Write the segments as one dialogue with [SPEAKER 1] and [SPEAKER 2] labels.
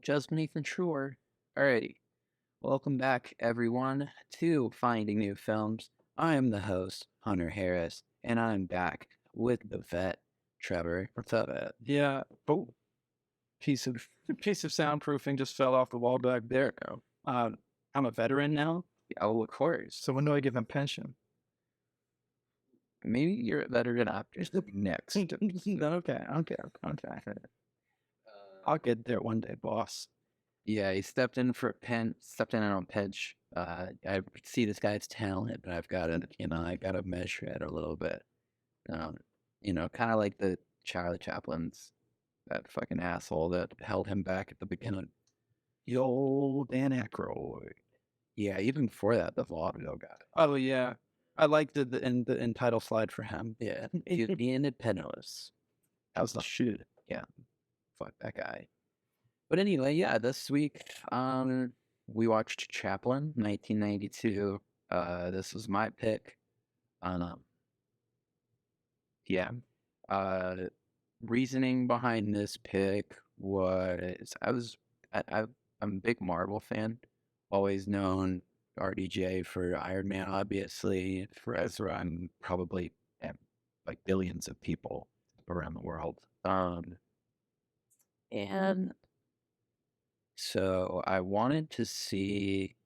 [SPEAKER 1] Just Nathan Shore. Alrighty. Welcome back, everyone, to Finding New Films. I am the host, Hunter Harris, and I'm back with the vet, Trevor. What's up, vet?
[SPEAKER 2] Yeah. Oh, piece of piece of soundproofing just fell off the wall back there. I'm a veteran now,
[SPEAKER 1] Oh, of course.
[SPEAKER 2] so when do I give him pension?
[SPEAKER 1] Maybe you're a veteran after next.
[SPEAKER 2] Okay. I'll get there one day, boss.
[SPEAKER 1] Yeah, he stepped in on pitch. I see this guy's talent, but I've got to, I got to measure it a little bit. Kind of like the Charlie Chaplin's, that fucking asshole that held him back at the beginning.
[SPEAKER 2] Yo, Dan Aykroyd.
[SPEAKER 1] Yeah, even before that, the vaudeville guy.
[SPEAKER 2] Oh yeah, I liked the end title slide for him.
[SPEAKER 1] Yeah, he's being penniless.
[SPEAKER 2] That was the shit.
[SPEAKER 1] Yeah, fuck that guy. But anyway, yeah, this week, we watched Chaplin, 1992. This was my pick. Yeah. Reasoning behind this pick was I'm a big Marvel fan. Always known RDJ for Iron Man, obviously. For Ezra, I'm probably like billions of people around the world. And so I wanted to see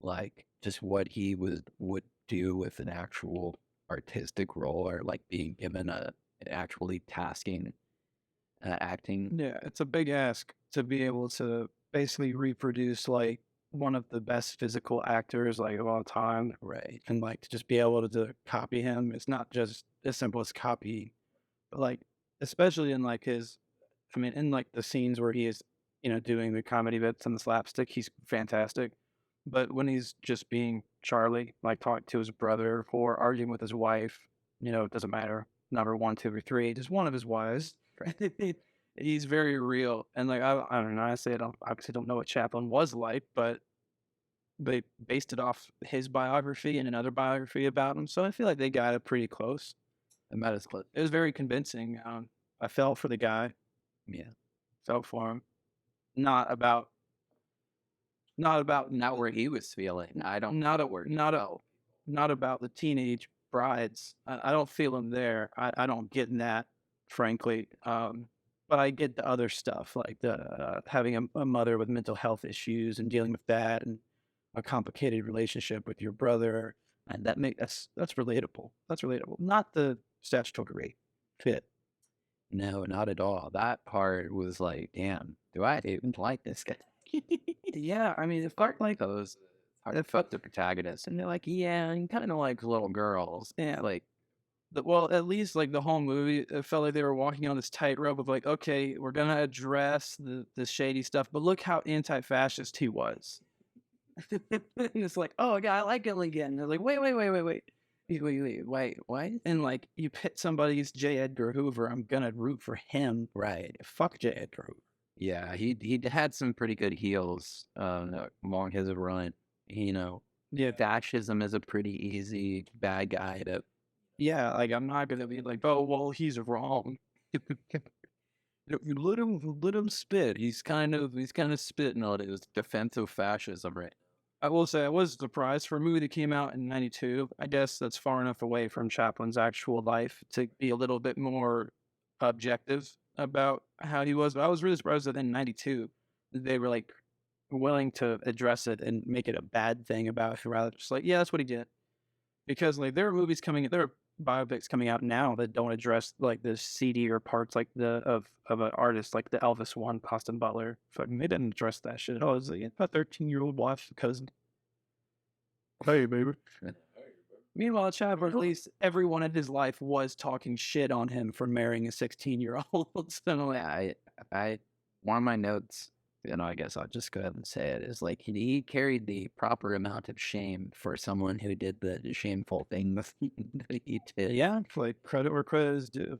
[SPEAKER 1] like just what he would do with an actual artistic role, or like being given an actually tasking acting.
[SPEAKER 2] Yeah, it's a big ask to be able to basically reproduce like one of the best physical actors like of all time,
[SPEAKER 1] Right.
[SPEAKER 2] and like to just be able to copy him. It's not just as simple as copy, but like especially in like in like the scenes where he is, doing the comedy bits and the slapstick, he's fantastic. But when he's just being Charlie, like talking to his brother or arguing with his wife, it doesn't matter. Number one, two, or three, just one of his wives. He's very real. And like, I don't know, obviously don't know what Chaplin was like, but they based it off his biography and another biography about him. So I feel like they got it pretty close.
[SPEAKER 1] About as close.
[SPEAKER 2] It was very convincing. I felt for the guy.
[SPEAKER 1] Yeah.
[SPEAKER 2] Felt for him. Not about
[SPEAKER 1] Not where he was feeling. I don't
[SPEAKER 2] not
[SPEAKER 1] know
[SPEAKER 2] a,
[SPEAKER 1] where he
[SPEAKER 2] not a,
[SPEAKER 1] felt.
[SPEAKER 2] not about the teenage brides. I don't feel him there. I don't get in that, frankly. But I get the other stuff, like the having a mother with mental health issues and dealing with that, and a complicated relationship with your brother, and that's relatable. That's relatable. Not the statutory fit.
[SPEAKER 1] No, not at all. That part was like, damn, do I even like this guy?
[SPEAKER 2] Yeah, I mean, if part like
[SPEAKER 1] Those hard to fuck the protagonist, and they're like, yeah, and kind of like little girls.
[SPEAKER 2] yeah,
[SPEAKER 1] Like,
[SPEAKER 2] well, at least like the whole movie, it felt like they were walking on this tightrope of like, okay, we're gonna address the shady stuff, but look how anti-fascist he was. And it's like, oh yeah, I like it again. They're like, wait, what? And like, you pit somebody's J. Edgar Hoover, I'm gonna root for him.
[SPEAKER 1] right.
[SPEAKER 2] Fuck J. Edgar Hoover.
[SPEAKER 1] Yeah, he had some pretty good heels along his run.
[SPEAKER 2] Yeah,
[SPEAKER 1] Fascism is a pretty easy bad guy to.
[SPEAKER 2] yeah. Like, I'm not gonna be like, oh well, he's wrong.
[SPEAKER 1] You let him spit. He's kind of spitting on it. It was defensive fascism, right?
[SPEAKER 2] I will say I was surprised for a movie that came out in '92. I guess that's far enough away from Chaplin's actual life to be a little bit more objective about how he was. But I was really surprised that in '92 they were like willing to address it and make it a bad thing about it, rather just like, yeah, that's what he did. Because like there are biopics coming out now that don't address like the seedier parts, like of an artist, like the Elvis one, Austin Butler. Fucking, they didn't address that shit. Oh, it's like a 13-year-old wife cousin. Hey, baby. Meanwhile, Chadwick, at least everyone in his life was talking shit on him for marrying a 16-year-old. So
[SPEAKER 1] Yeah, I one of my notes, I guess I'll just go ahead and say it, is like he carried the proper amount of shame for someone who did the shameful thing that he did.
[SPEAKER 2] yeah, like credit where credit is due.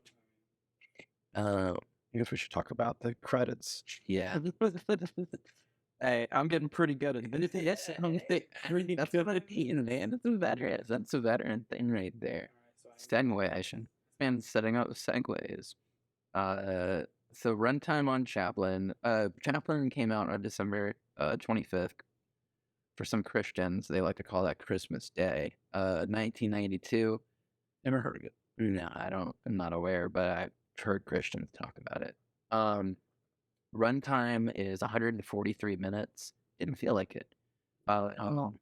[SPEAKER 1] Uh,
[SPEAKER 2] I guess we should talk about the credits.
[SPEAKER 1] yeah.
[SPEAKER 2] Hey, I'm getting pretty good at it.
[SPEAKER 1] Yes, that's what I mean, man. That's a veteran thing right there. Seguation. Man, setting up segues. So runtime on Chaplin. Chaplin came out on December 25th. For some Christians, they like to call that Christmas Day. 1992.
[SPEAKER 2] Never heard of it.
[SPEAKER 1] No, I'm not aware, but I've heard Christians talk about it. Runtime is 143 minutes. Didn't feel like it.
[SPEAKER 2] Oh.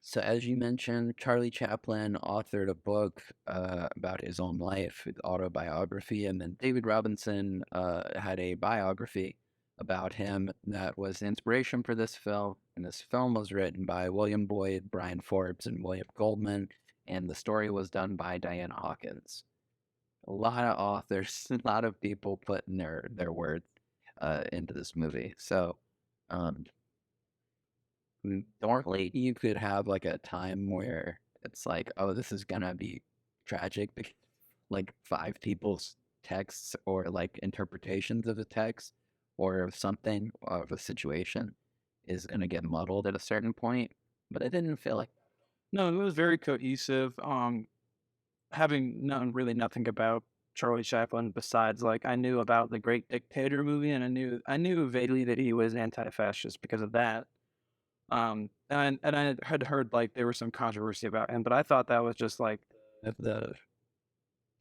[SPEAKER 1] So as you mentioned, Charlie Chaplin authored a book about his own life, his autobiography, and then David Robinson had a biography about him that was the inspiration for this film. And this film was written by William Boyd, Brian Forbes, and William Goldman, and the story was done by Diana Hawkins. A lot of authors, a lot of people putting their words into this movie. So normally you could have like a time where it's like, oh, this is gonna be tragic because like five people's texts or like interpretations of the text or of something of a situation is gonna get muddled at a certain point. But it didn't feel like
[SPEAKER 2] No, it was very cohesive. Having known really nothing about Charlie Chaplin besides like I knew about the Great Dictator movie, and I knew vaguely that he was anti-fascist because of that. And I had heard like there was some controversy about him, but I thought that was just like the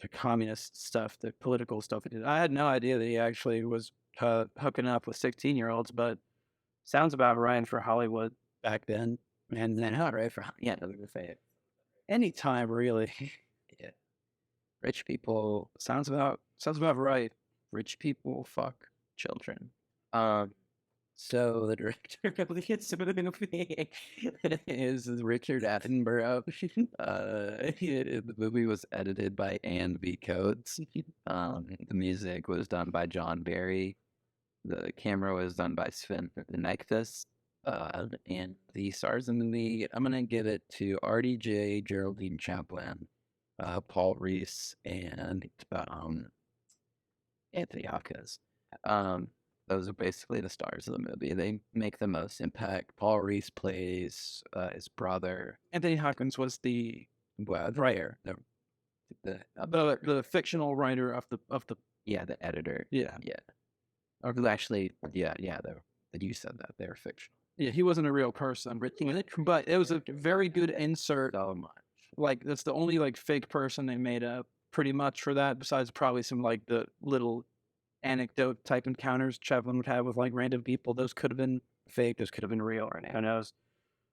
[SPEAKER 2] the communist stuff, the political stuff he did. I had no idea that he actually was hooking up with 16-year-olds, but sounds about right for Hollywood back then.
[SPEAKER 1] and then not right for yeah, I was gonna say it.
[SPEAKER 2] Anytime, really.
[SPEAKER 1] Yeah. Rich people
[SPEAKER 2] Sounds about right.
[SPEAKER 1] rich people fuck children. So the director of the movie is Richard Attenborough. The movie was edited by Ann V. Coates. The music was done by John Barry. The camera was done by Sven Nykvist. And the stars in the movie, I'm gonna give it to RDJ, Geraldine Chaplin, Paul Reese, and Anthony Hopkins. Those are basically the stars of the movie. They make the most impact. Paul Reese plays his brother.
[SPEAKER 2] Anthony Hopkins was the
[SPEAKER 1] Well,
[SPEAKER 2] writer, the fictional writer of the
[SPEAKER 1] yeah, the editor.
[SPEAKER 2] yeah.
[SPEAKER 1] Yeah. Or who actually, yeah, that you said that they're fictional.
[SPEAKER 2] Yeah, he wasn't a real person, but it was a very good insert.
[SPEAKER 1] So much.
[SPEAKER 2] Like that's the only like fake person they made up pretty much for that, besides probably some like the little anecdote type encounters Chaplin would have with like random people. Those could have been fake, those could have been real, or who knows.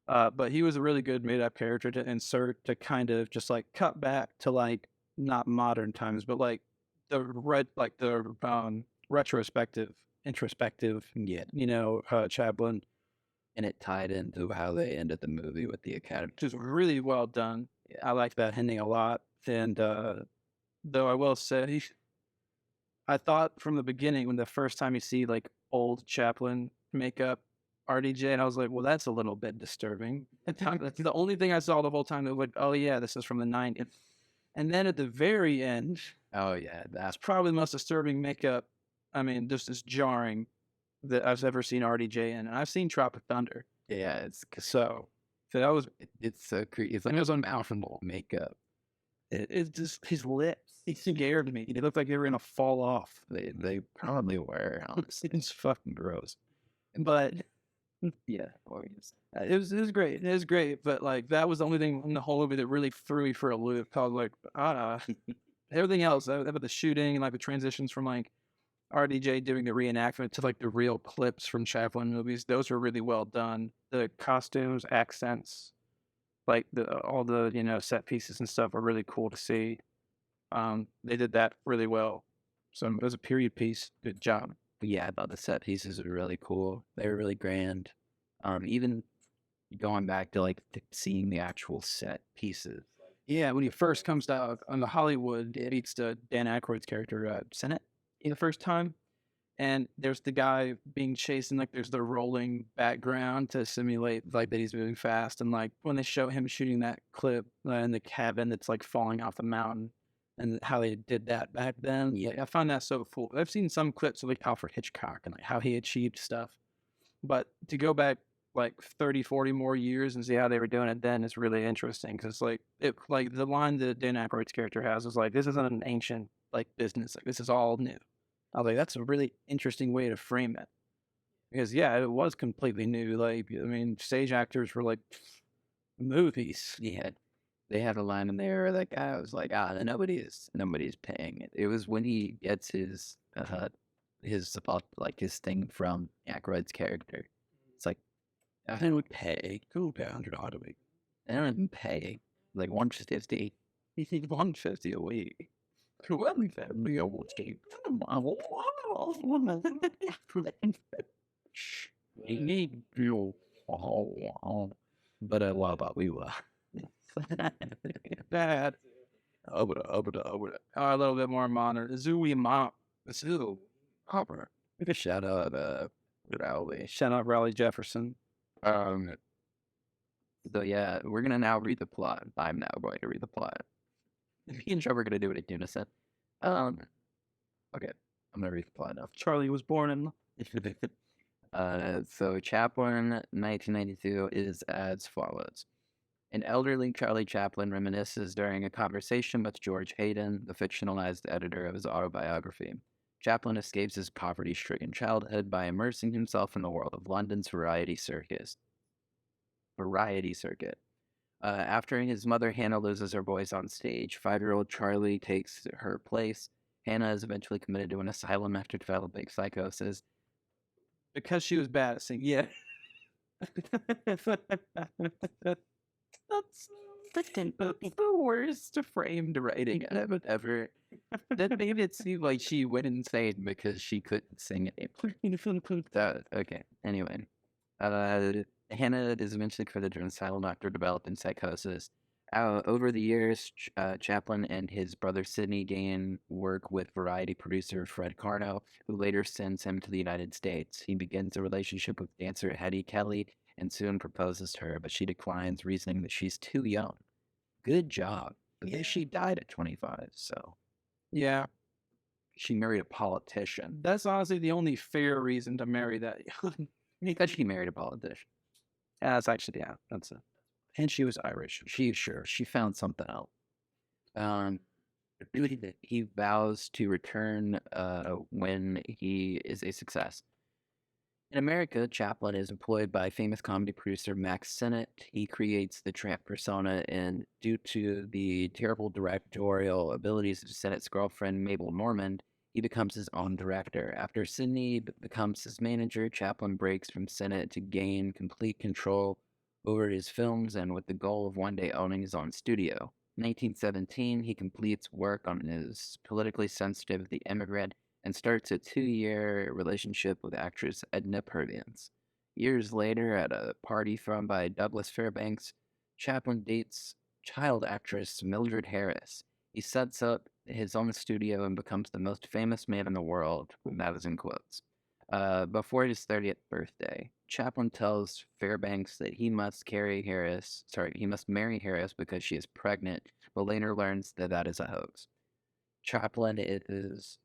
[SPEAKER 2] But he was a really good made up character to insert to kind of just like cut back to like not modern times, but like the retrospective, introspective,
[SPEAKER 1] Yeah.
[SPEAKER 2] Chaplin.
[SPEAKER 1] And it tied into how they ended the movie with the Academy.
[SPEAKER 2] Just really well done. I like that ending a lot. And though I will say, I thought from the beginning when the first time you see like old Chaplin makeup RDJ, and I was like, well, that's a little bit disturbing. That's the only thing I saw the whole time. That was like, oh yeah, this is from the '90s. And then at the very end,
[SPEAKER 1] Oh yeah,
[SPEAKER 2] that's probably the most disturbing makeup. I mean, just as jarring that I've ever seen RDJ in, and I've seen Tropic Thunder.
[SPEAKER 1] yeah. It's
[SPEAKER 2] So that was
[SPEAKER 1] it's so creepy. It's like
[SPEAKER 2] it was unmouthable.
[SPEAKER 1] makeup.
[SPEAKER 2] It's just his lips. He scared me. They looked like they were gonna fall off.
[SPEAKER 1] They probably were. Honestly,
[SPEAKER 2] It's fucking gross. But
[SPEAKER 1] yeah.
[SPEAKER 2] it was great. It was great. But like that was the only thing in the whole movie that really threw me for a loop. I was like, everything else about the shooting and like the transitions from like RDJ doing the reenactment to like the real clips from Chaplin movies. Those were really well done. The costumes, accents, like all the set pieces and stuff are really cool to see. They did that really well. So it was a period piece. Good job.
[SPEAKER 1] But yeah, I thought the set pieces were really cool. They were really grand. Even going back to like seeing the actual set pieces.
[SPEAKER 2] Yeah, when he first comes out on the Hollywood, it beats Dan Aykroyd's character, Senate, the first time. And there's the guy being chased, and like there's the rolling background to simulate like that he's moving fast. And like when they show him shooting that clip in the cabin that's like falling off the mountain, and how they did that back then, yeah, I found that so cool. I've seen some clips of like Alfred Hitchcock and like how he achieved stuff, but to go back like 30, 40 more years and see how they were doing it then is really interesting because like the line that Dan Aykroyd's character has is like, this isn't an ancient like business, like this is all new. I was like, that's a really interesting way to frame it. Because yeah, it was completely new. Like, I mean, stage actors were like movies.
[SPEAKER 1] Yeah, they had a line in there. That guy was like, "Ah, nobody's paying it." It was when he gets like his thing from Aykroyd's character. It's like I don't pay $200 a week. I don't even pay like 150. 150 a week. Well, we family a week. We need you. But what about we were?
[SPEAKER 2] Bad. A little bit more modern. Zooey Mop. Zoo.
[SPEAKER 1] Hopper. We could shout out Rowley.
[SPEAKER 2] Shout out Raleigh Jefferson.
[SPEAKER 1] Um so yeah, we're gonna now read the plot. I'm now going to read the plot. Me and Trevor are gonna do it in unison. Um okay. I'm gonna read the plot now.
[SPEAKER 2] Charlie was born in.
[SPEAKER 1] So Chaplin 1992 is as follows. An elderly Charlie Chaplin reminisces during a conversation with George Hayden, the fictionalized editor of his autobiography. Chaplin escapes his poverty-stricken childhood by immersing himself in the world of London's variety circuit. After his mother Hannah loses her voice on stage, 5-year-old Charlie takes her place. Hannah is eventually committed to an asylum after developing psychosis.
[SPEAKER 2] Because she was bad at singing. Yeah.
[SPEAKER 1] That's the worst framed writing I have ever. That made it seem like she went insane because she couldn't sing it. Okay. Anyway, Hannah is eventually credited to an asylum after developing psychosis. Over the years, Chaplin and his brother Sidney gain work with variety producer Fred Carno, who later sends him to the United States. He begins a relationship with dancer Hetty Kelly and soon proposes to her, but she declines, reasoning that she's too young. Good job. But then she died at 25, so
[SPEAKER 2] Yeah.
[SPEAKER 1] she married a politician.
[SPEAKER 2] That's honestly the only fair reason to marry that young.
[SPEAKER 1] Because she married a politician.
[SPEAKER 2] Yeah, that's actually, yeah, that's it. And she was Irish.
[SPEAKER 1] She found something out. He vows to return when he is a success. In America, Chaplin is employed by famous comedy producer Max Sennett. He creates the tramp persona, and due to the terrible directorial abilities of Sennett's girlfriend, Mabel Normand, he becomes his own director. After Sidney becomes his manager, Chaplin breaks from Sennett to gain complete control over his films and with the goal of one day owning his own studio. In 1917, he completes work on his politically sensitive The Immigrant and starts a 2-year relationship with actress Edna Purviance. Years later, at a party thrown by Douglas Fairbanks, Chaplin dates child actress Mildred Harris. He sets up his own studio and becomes the most famous man in the world, that is in quotes. Before his 30th birthday, Chaplin tells Fairbanks that he must marry Harris because she is pregnant, but later learns that that is a hoax. Chaplin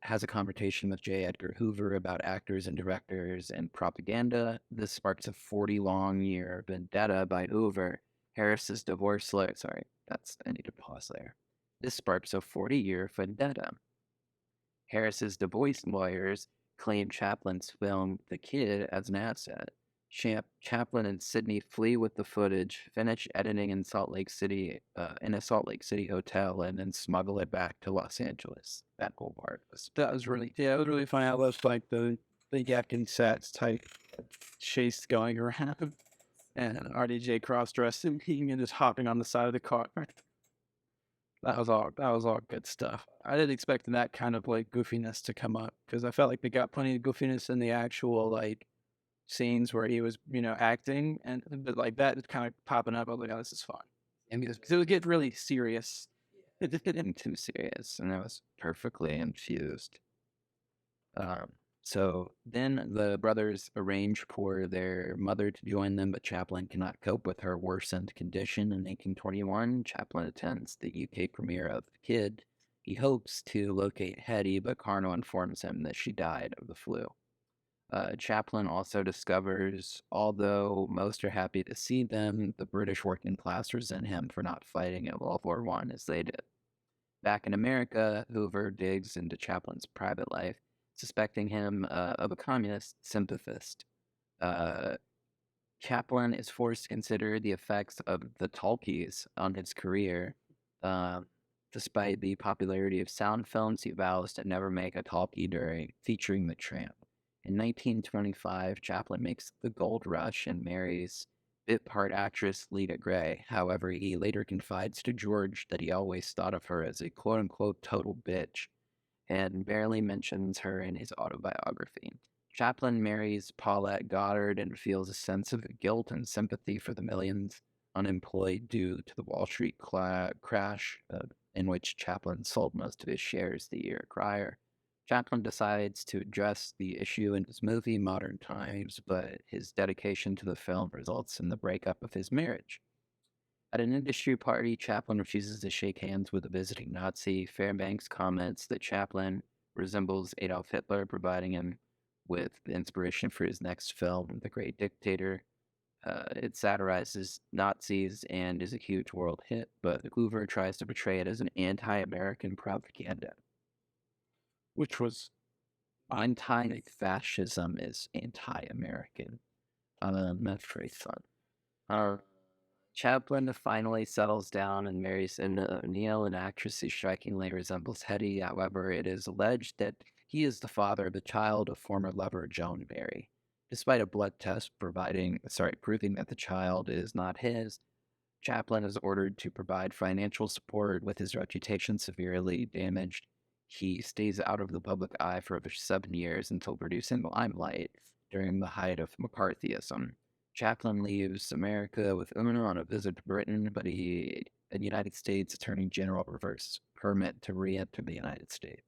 [SPEAKER 1] has a conversation with J. Edgar Hoover about actors and directors and propaganda. This sparks a 40-long-year vendetta by Hoover. Harris's divorce lawyer. Sorry, I need to pause there. This sparks a 40-year vendetta. Harris's divorce lawyers claim Chaplin's film The Kid as an asset. Chaplin and Sidney flee with the footage, finish editing in Salt Lake City, in a Salt Lake City hotel, and then smuggle it back to Los Angeles. That whole part was
[SPEAKER 2] it was really funny. I was like the Yapkin sets type chase going around, and RDJ cross dressing and just hopping on the side of the car. That was all good stuff. I didn't expect that kind of like goofiness to come up because I felt like they got plenty of goofiness in the actual like scenes where he was, acting, but like that kind of popping up. I was like, oh, this is fun. And because it would get really serious.
[SPEAKER 1] It just getting too serious, and I was perfectly infused. So then the brothers arrange for their mother to join them, but Chaplin cannot cope with her worsened condition. In 1821, Chaplin attends the UK premiere of The Kid. He hopes to locate Hetty, but Carno informs him that she died of the flu. Chaplin also discovers, although most are happy to see them, the British working class resent him for not fighting in World War I as they did. Back in America, Hoover digs into Chaplin's private life. suspecting him of a communist sympathist. Uh, Chaplin is forced to consider the effects of the talkies on his career. Uh, Despite the popularity of sound films, he vows to never make a talkie during featuring the tramp. In 1925, Chaplin makes The Gold Rush and marries bit part actress Lita Gray. However, he later confides to George that he always thought of her as a quote unquote total bitch and barely mentions her in his autobiography. Chaplin marries Paulette Goddard and feels a sense of guilt and sympathy for the millions unemployed due to the Wall Street crash, in which Chaplin sold most of his shares the year prior. Chaplin decides to address the issue in his movie Modern Times, but his dedication to the film results in the breakup of his marriage. At an industry party, Chaplin refuses to shake hands with a visiting Nazi. Fairbanks comments that Chaplin resembles Adolf Hitler, providing him with the inspiration for his next film, The Great Dictator. It satirizes Nazis and is a huge world hit, but Hoover tries to portray it as an anti-American propaganda.
[SPEAKER 2] which was
[SPEAKER 1] Anti-fascism is anti-American. That's very fun. Uh, Chaplin finally settles down and marries O'Neill, an actress who strikingly resembles Hetty. However, it is alleged that he is the father of the child of former lover Joan Barry. Despite a blood test proving that the child is not his, Chaplin is ordered to provide financial support. With his reputation severely damaged, he stays out of the public eye for over 7 years until producing Limelight during the height of McCarthyism. Chaplin leaves America with Una on a visit to Britain, but a United States Attorney General reverses permit to re-enter the United States.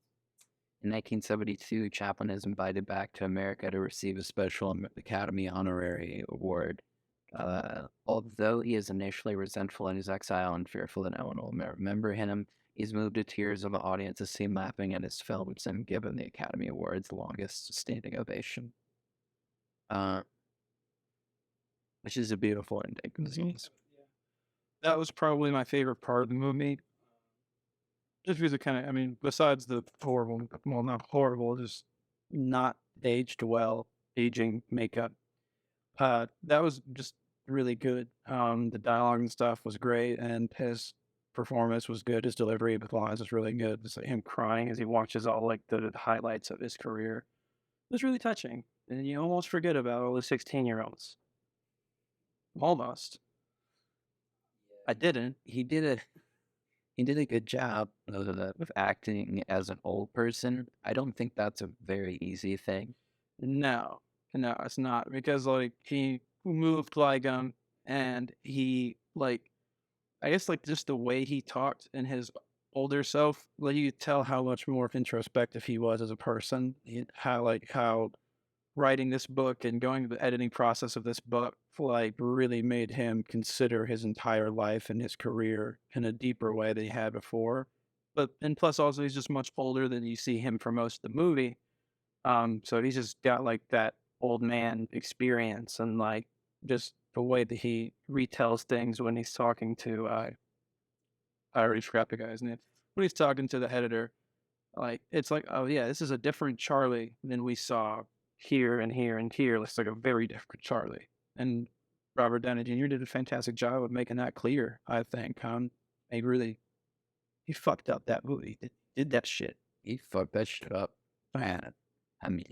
[SPEAKER 1] In 1972, Chaplin is invited back to America to receive a special Academy Honorary Award. Although he is initially resentful in his exile and fearful that no one will remember him, he's moved to tears of the audience as seen laughing at his films and given the Academy Award's longest standing ovation. Which is a beautiful ending.
[SPEAKER 2] that was probably my favorite part of the movie. Just because it kind of, I mean, besides the horrible, well, not horrible, just not aged well, aging makeup. That was just really good. The dialogue and stuff was great, and his performance was good. His delivery of the lines was really good. Just like him crying as he watches all like the highlights of his career. It was really touching, and you almost forget about all the 16-year-olds. Almost. I didn't.
[SPEAKER 1] He did a good job of acting as an old person. I don't think that's a very easy thing.
[SPEAKER 2] No, no, it's not because like he moved like and he like I guess like just the way he talked and his older self, like you could tell how much more introspective he was as a person. How writing this book and going through the editing process of this book like really made him consider his entire life and his career in a deeper way than he had before. But and plus also he's just much older than you see him for most of the movie. So he's just got like that old man experience and like just the way that he retells things when he's talking to I already forgot the guy's name. When he's talking to the editor, like it's like, oh yeah, this is a different Charlie than we saw here and here and here. It's like a very different Charlie. And Robert Downey Jr. did a fantastic job of making that clear, I think. He fucked up that movie. Did that shit.
[SPEAKER 1] He fucked that shit up. Man, I mean,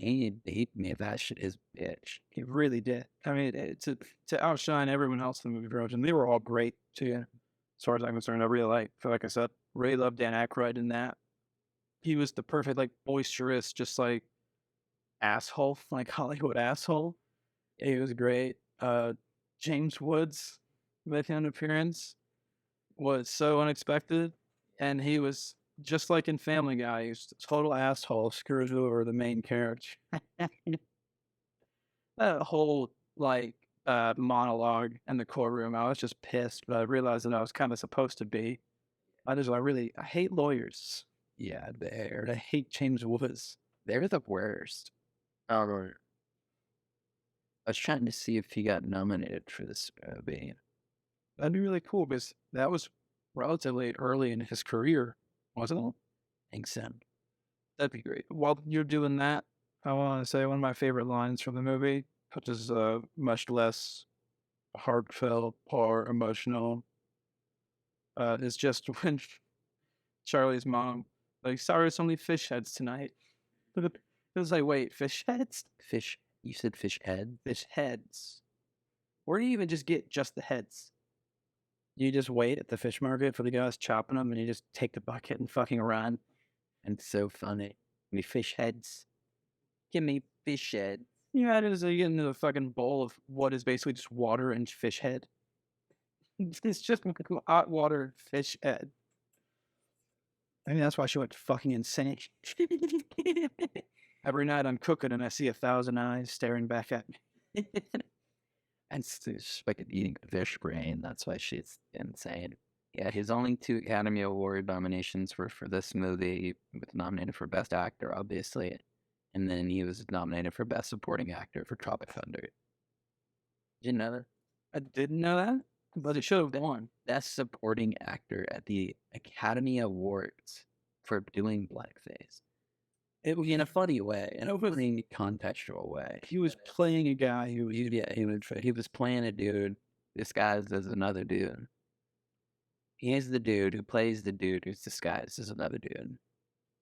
[SPEAKER 1] he made that shit his bitch.
[SPEAKER 2] He really did. I mean, to outshine everyone else in the movie version, they were all great too. As far as I'm concerned, I really like I said, really loved Dan Aykroyd in that. He was the perfect, like, boisterous, just like asshole, like Hollywood asshole. He was great. James Woods making an appearance was so unexpected, and he was just like in Family Guy. He was a total asshole, screws over the main character. That whole like monologue in the courtroom, I was just pissed, but I realized that I was kind of supposed to be. I hate lawyers.
[SPEAKER 1] Yeah,
[SPEAKER 2] I hate James Woods.
[SPEAKER 1] they're the worst. I was trying to see if he got nominated for this movie.
[SPEAKER 2] That'd be really cool because that was relatively early in his career, wasn't it?
[SPEAKER 1] Thanks, Sam.
[SPEAKER 2] That'd be great. While you're doing that, I want to say one of my favorite lines from the movie, which is much less heartfelt or emotional, is just when Charlie's mom, like, sorry, it's only fish heads tonight. It was like, wait, fish heads?
[SPEAKER 1] Fish. You said fish head?
[SPEAKER 2] Fish heads. Where do you even just get just the heads? You just wait at the fish market for the guys chopping them, and you just take the bucket and fucking run.
[SPEAKER 1] And it's so funny. Me fish heads. Give me fish head.
[SPEAKER 2] You imagine as you get into a fucking bowl of what is basically just water and fish head. It's just hot water fish head. I mean, that's why she went fucking insane. Every night I'm cooking and I see 1,000 eyes staring back at me.
[SPEAKER 1] And she's fucking eating fish brain. That's why she's insane. Yeah, his only 2 Academy Award nominations were for this movie. He was nominated for Best Actor, obviously. And then he was nominated for Best Supporting Actor for Tropic Thunder. Did you know that?
[SPEAKER 2] I didn't know that, but it should have won.
[SPEAKER 1] Best Supporting Actor at the Academy Awards for doing blackface. It was in a funny way, in a funny contextual way.
[SPEAKER 2] He was playing a guy who
[SPEAKER 1] He was playing a dude disguised as another dude. He is the dude who plays the dude who's disguised as another dude.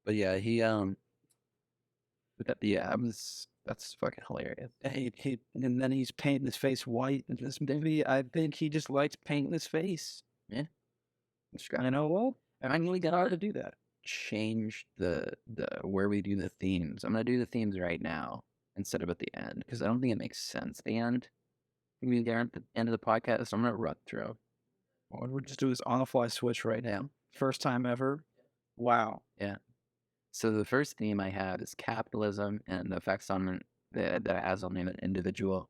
[SPEAKER 1] But yeah, that's fucking hilarious.
[SPEAKER 2] And then he's painting his face white in this movie. I think he just likes painting his face.
[SPEAKER 1] Yeah.
[SPEAKER 2] I know, well, I really got hard to do that.
[SPEAKER 1] Change the where we do the themes. I'm gonna do the themes right now instead of at the end because I don't think it makes sense at the end. Maybe there at the end of the podcast, I'm gonna run through.
[SPEAKER 2] Or we'll just do this on the fly switch right now. First time ever. Wow.
[SPEAKER 1] Yeah. So the first theme I have is capitalism and the effects on that it has on an individual.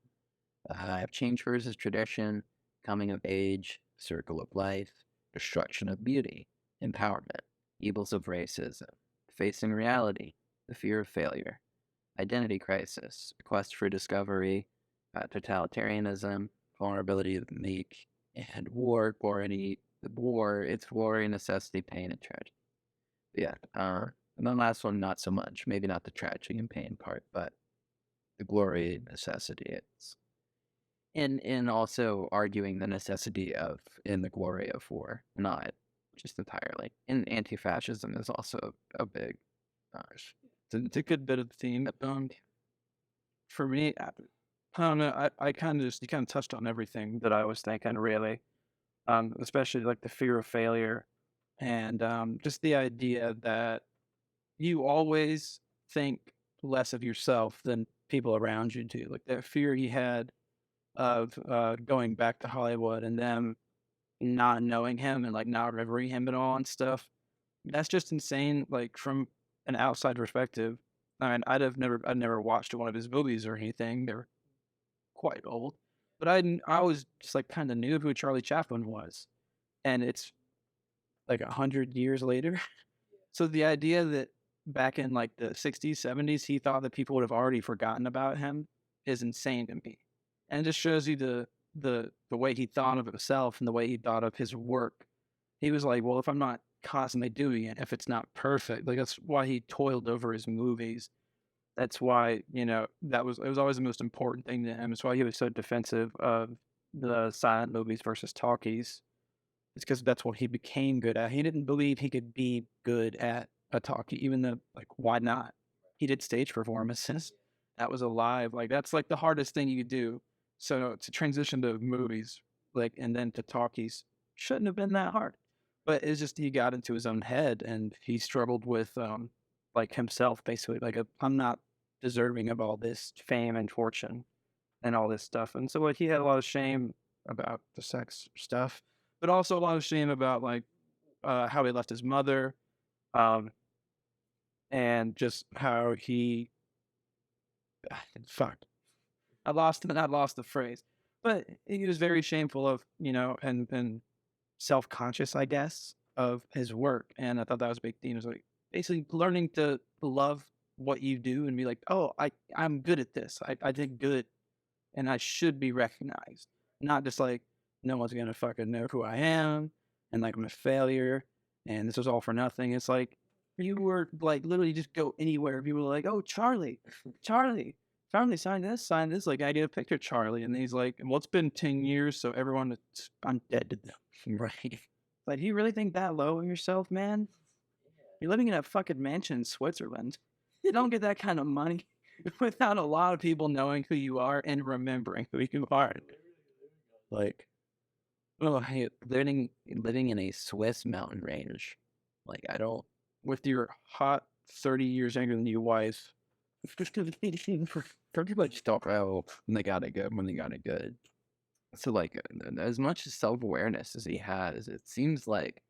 [SPEAKER 1] I have change versus tradition, coming of age, circle of life, destruction of beauty, empowerment, evils of racism, facing reality, the fear of failure, identity crisis, quest for discovery, totalitarianism, vulnerability of the meek, and war, its glory, necessity, pain, and tragedy. Yeah, and the last one, not so much. Maybe not the tragedy and pain part, but the glory, necessity. It's and also arguing the necessity of and the glory of war, not just entirely. And anti-fascism is also a big.
[SPEAKER 2] It's a good bit of the theme. For me, I don't know. I kind of you kind of touched on everything that I was thinking, really. Especially like the fear of failure, and just the idea that you always think less of yourself than people around you do. Like that fear he had of going back to Hollywood and them not knowing him and like not remembering him at all and stuff. That's just insane. Like from an outside perspective, I mean, I'd never watched one of his movies or anything. They're quite old, but I was just like kind of knew who Charlie Chaplin was, and it's like 100 years later. So the idea that back in like the 60s, 70s, he thought that people would have already forgotten about him is insane to me. And it just shows you the way he thought of himself and the way he thought of his work. He was like, well, if I'm not constantly doing it, if it's not perfect, like that's why he toiled over his movies. That's why, it was always the most important thing to him. It's why he was so defensive of the silent movies versus talkies. It's because that's what he became good at. He didn't believe he could be good at a talkie, even though, like, why not? He did stage performances. That was alive. Like, that's like the hardest thing you could do. So to transition to movies, like, and then to talkies shouldn't have been that hard. But it's just he got into his own head and he struggled with, like, himself, basically. Like, I'm not deserving of all this fame and fortune and all this stuff. And so, like, he had a lot of shame about the sex stuff, but also a lot of shame about, like, how he left his mother, and just how he fucked. I lost the phrase, but he was very shameful of, and self-conscious, I guess, of his work. And I thought that was a big theme. It was like basically learning to love what you do and be like, oh, I'm good at this. I did good and I should be recognized. Not just like, no one's going to fucking know who I am and like I'm a failure and this was all for nothing. It's like, You were like literally just go anywhere. People were like, "Oh, Charlie, Charlie, Charlie, sign this, sign this." Like, I get a picture of Charlie, and he's like, "Well, it's been 10 years, so everyone, I'm dead to them."
[SPEAKER 1] Right.
[SPEAKER 2] Like, do you really think that low of yourself, man? You're living in a fucking mansion in Switzerland. You don't get that kind of money without a lot of people knowing who you are and remembering who you are.
[SPEAKER 1] Like, oh, hey, living in a Swiss mountain range. Like, I don't.
[SPEAKER 2] With your hot 30 years younger than you wife.
[SPEAKER 1] Pretty much talk about when they got it good, when they got it good. So, like, as much self awareness as he has, it seems like,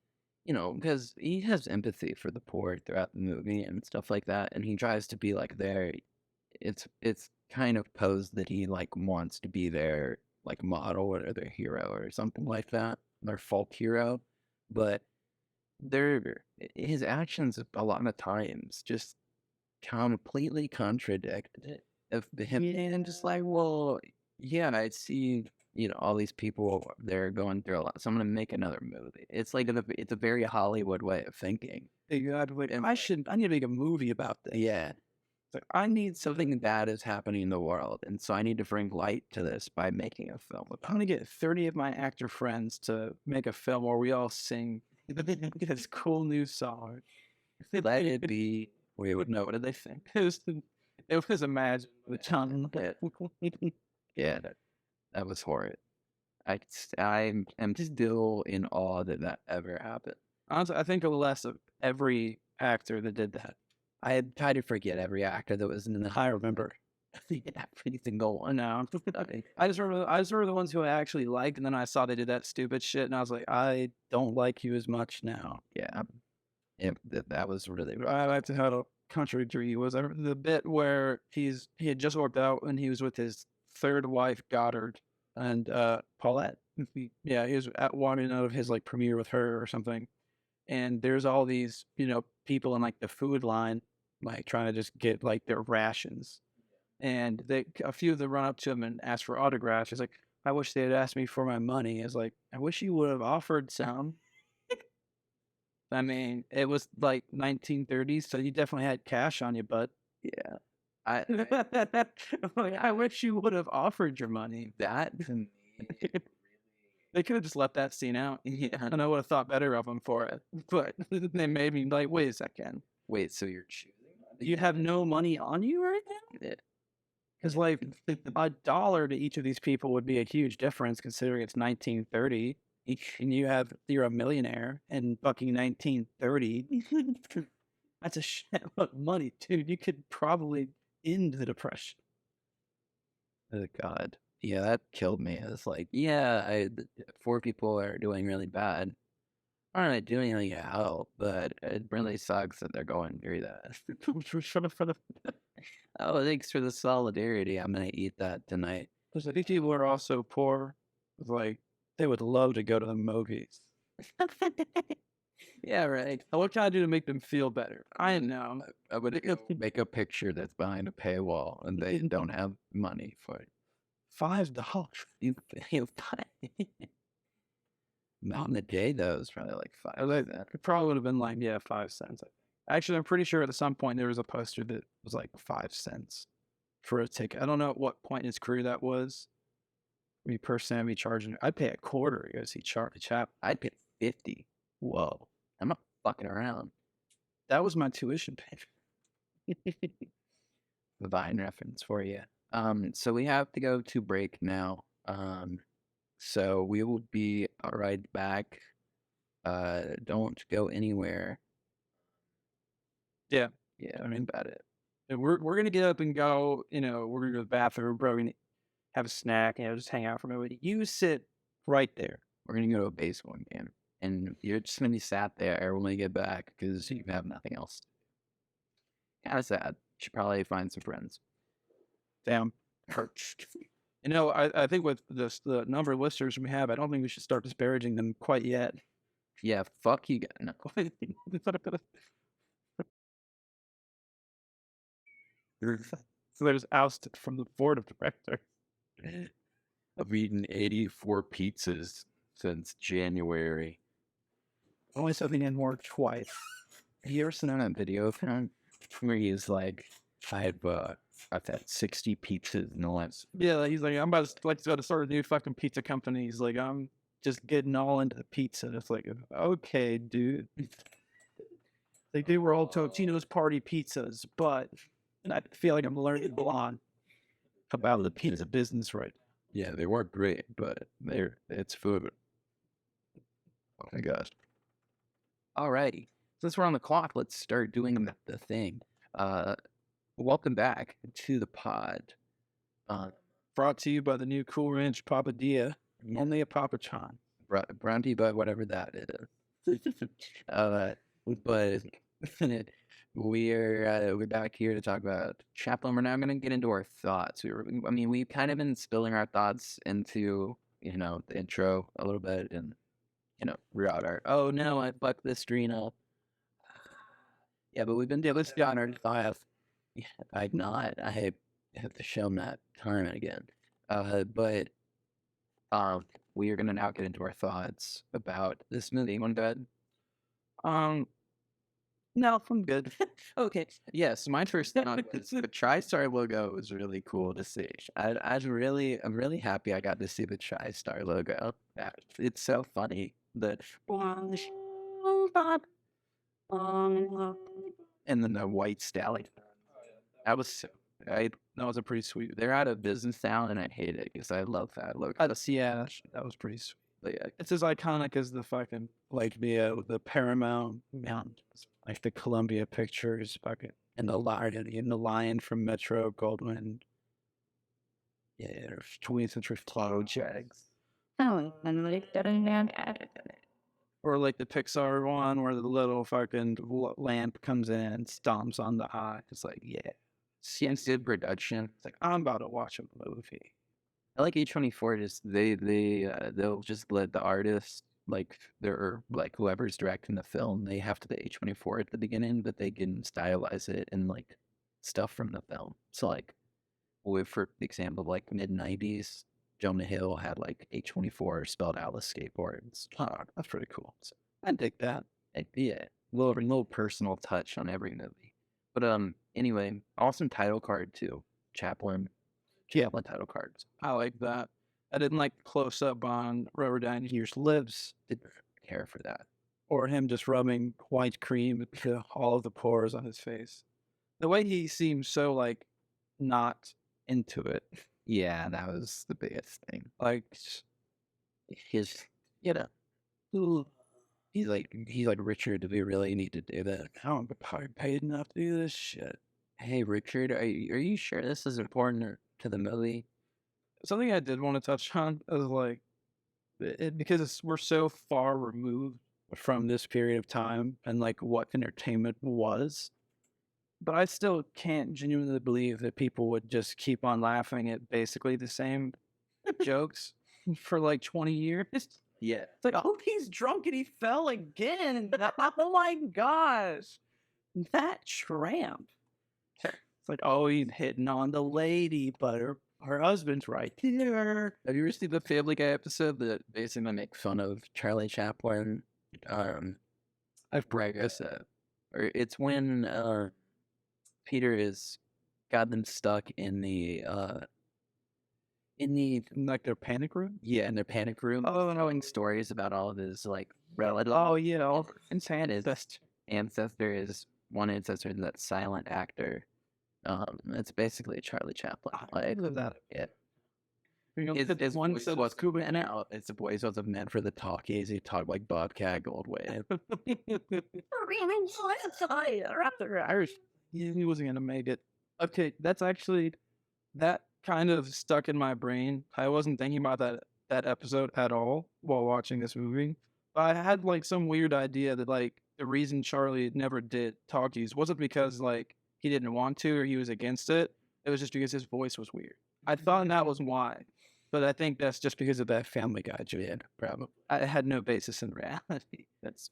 [SPEAKER 1] because he has empathy for the poor throughout the movie and stuff like that, and he tries to be like there. It's kind of posed that he like wants to be their like model or their hero or something like that, their folk hero, but they're his actions a lot of times just completely contradict it of him and just like, well, yeah, I see, all these people they're going through a lot, so I'm gonna make another movie. It's like it's a very Hollywood way of thinking.
[SPEAKER 2] Like, I need to make a movie about this.
[SPEAKER 1] Yeah.
[SPEAKER 2] Like, I need
[SPEAKER 1] Something bad is happening in the world, and so I need to bring light to this by making a film
[SPEAKER 2] I'm
[SPEAKER 1] about
[SPEAKER 2] gonna get 30 of my actor friends to make a film where we all sing this cool new song.
[SPEAKER 1] it. Let it be. We would know.
[SPEAKER 2] What did they think? It was Imagine with John.
[SPEAKER 1] Yeah, that was horrid. I am still in awe that that ever happened.
[SPEAKER 2] Honestly, I think less of every actor that did that.
[SPEAKER 1] I had tried to forget every actor that was in the.
[SPEAKER 2] I remember.
[SPEAKER 1] Every single one.
[SPEAKER 2] No, I just remember the ones who I actually liked, and then I saw they did that stupid shit, and I was like, I don't like you as much now.
[SPEAKER 1] Yeah, that was really.
[SPEAKER 2] I like to have a contradictory was the bit where he had just worked out and he was with his third wife Goddard and Paulette. Yeah, he was at wanting out of his like premiere with her or something, and there's all these people in like the food line like trying to just get like their rations, and a few of them run up to him and ask for autographs. He's like, I wish they had asked me for my money. It's like, I wish you would have offered some. I mean, it was like 1930s, so you definitely had cash on you, bud.
[SPEAKER 1] Yeah, I
[SPEAKER 2] I wish you would have offered your money.
[SPEAKER 1] that to me.
[SPEAKER 2] They could have just left that scene out.
[SPEAKER 1] Yeah.
[SPEAKER 2] And I would have thought better of them for it. But they made me like, wait a second.
[SPEAKER 1] Wait, so you're choosing?
[SPEAKER 2] You have no money on you right now?
[SPEAKER 1] Yeah.
[SPEAKER 2] Because like $1 to each of these people would be a huge difference considering it's 1930. And you're a millionaire in fucking 1930. That's a shit of money, dude. You could probably end the depression.
[SPEAKER 1] Oh God. Yeah, that killed me. It's like, yeah, 4 people are doing really bad. Aren't I doing any help? But it really sucks that they're going through that. Oh, thanks for the solidarity. I'm gonna eat that tonight.
[SPEAKER 2] Because I think people are also poor. Like, they would love to go to the movies.
[SPEAKER 1] Yeah, right.
[SPEAKER 2] What can I do to make them feel better? I know.
[SPEAKER 1] I would make a picture that's behind a paywall, and they don't have money for it.
[SPEAKER 2] $5.
[SPEAKER 1] You not in the day though. It's probably like 5 cents.
[SPEAKER 2] It probably would have been like 5 cents. Actually, I'm pretty sure at some point there was a poster that was like 5 cents for a ticket. I don't know at what point in his career that was. Me personally, I'd be charging. I'd pay $0.25 to go see Charlie Chaplin.
[SPEAKER 1] I'd pay 50. Whoa, I'm not fucking around.
[SPEAKER 2] That was my tuition payment.
[SPEAKER 1] The Vine reference for you. So we have to go to break now. So we will be right back. Don't go anywhere.
[SPEAKER 2] Yeah.
[SPEAKER 1] Yeah, I mean about it.
[SPEAKER 2] And we're gonna get up and go. We're gonna go to the bathroom. We're gonna have a snack. Just hang out for a minute. You sit right there.
[SPEAKER 1] We're gonna go to a baseball game, and you're just gonna be sat there when we get back because you have nothing else. Kind of sad. Should probably find some friends.
[SPEAKER 2] Damn. I think with the number of listeners we have, I don't think we should start disparaging them quite yet.
[SPEAKER 1] Yeah, fuck you guys. No.
[SPEAKER 2] So they're just ousted from the board of directors.
[SPEAKER 1] I've eaten 84 pizzas since January.
[SPEAKER 2] Only something in work twice.
[SPEAKER 1] Have you ever seen that video of him where he's like, I've had 60 pizzas in the last.
[SPEAKER 2] Yeah, like, he's like, I'm about to like go to start a new fucking pizza company. He's like, I'm just getting all into the pizza. And it's like, okay, dude. Like they were all Totino's party pizzas, but and I feel like I'm learning a lot about the pizza business right now.
[SPEAKER 1] Yeah, they weren't great, but it's food. Oh my gosh. Alrighty. Since we're on the clock, let's start doing the thing. Welcome back to the pod.
[SPEAKER 2] Brought to you by the new Cool Ranch Papadilla. Only a Papa John.
[SPEAKER 1] Brought to you by whatever that is. But we're back here to talk about Chaplin. We're now going to get into our thoughts. We've kind of been spilling our thoughts into the intro a little bit, and throughout our oh no, I fucked this screen up. Yeah, but we've been doing this on our thoughts. Yeah, I've not. I have to show them that time and again. But we are going to now get into our thoughts about this movie. You want to go ahead?
[SPEAKER 2] No, I'm good.
[SPEAKER 1] Okay. Yes, my first thought is the TriStar logo was really cool to see. I'm really happy I got to see the TriStar logo. It's so funny that and then the white stallion. That was that was a pretty sweet. They're out of business now, and I hate it because I love that logo.
[SPEAKER 2] Yeah, that was pretty sweet.
[SPEAKER 1] But yeah,
[SPEAKER 2] It's as iconic as the fucking like the Paramount Mountains, like the Columbia Pictures fucking and the lion from Metro Goldwyn. Yeah, 20th Century Jags. Or like the Pixar one where the little fucking lamp comes in and stomps on the eye. It's like, yeah,
[SPEAKER 1] seems good production.
[SPEAKER 2] it's like I'm about to watch a movie.
[SPEAKER 1] I like A24. Just they'll just let the artist like whoever's directing the film, they have to the A24 at the beginning, but they can stylize it and like stuff from the film. So like, for example, like mid-90s, Jonah Hill had like A24 spelled out with skateboards.
[SPEAKER 2] Oh, that's pretty cool. So I dig that.
[SPEAKER 1] Yeah, little personal touch on every movie. But anyway, awesome title card too. Chaplin title cards.
[SPEAKER 2] I like that. I didn't like the close up on Robert Downey Jr.'s lips.
[SPEAKER 1] Didn't care for that.
[SPEAKER 2] Or him just rubbing white cream into all of the pores on his face. The way he seems so like not into it.
[SPEAKER 1] Yeah, that was the biggest thing.
[SPEAKER 2] Like
[SPEAKER 1] his, he's like Richard. Do we really need to do that?
[SPEAKER 2] I don't get paid enough to do this shit.
[SPEAKER 1] Hey Richard, are you sure this is important to the movie?
[SPEAKER 2] Something I did want to touch on is like because we're so far removed from this period of time and like what entertainment was. But I still can't genuinely believe that people would just keep on laughing at basically the same jokes for like 20 years.
[SPEAKER 1] Yeah.
[SPEAKER 2] It's like, oh, he's drunk and he fell again. Oh my gosh. That tramp. It's like, oh, he's hitting on the lady, but her husband's right there.
[SPEAKER 1] Have you ever seen the Family Guy episode that basically make fun of Charlie Chaplin? I've practiced it. Or it's when Peter is got them stuck in
[SPEAKER 2] like their panic room.
[SPEAKER 1] Yeah, in their panic room.
[SPEAKER 2] Oh,
[SPEAKER 1] telling stories about all of his like relatives.
[SPEAKER 2] Oh yeah, all
[SPEAKER 1] his ancestor is one ancestor that silent actor. It's basically Charlie Chaplin.
[SPEAKER 2] I love that.
[SPEAKER 1] Yeah.
[SPEAKER 2] It's one
[SPEAKER 1] voice was and out. It's the voice wasn't meant for the talkies. He talked like Bobcat Goldthwait.
[SPEAKER 2] He wasn't gonna make it. Okay, that's actually that kind of stuck in my brain. I wasn't thinking about that episode at all while watching this movie. But I had like some weird idea that like the reason Charlie never did talkies wasn't because like he didn't want to or he was against it. It was just because his voice was weird. I thought that was why. But I think that's just because of that Family Guy joke. Probably. I had no basis in reality. That's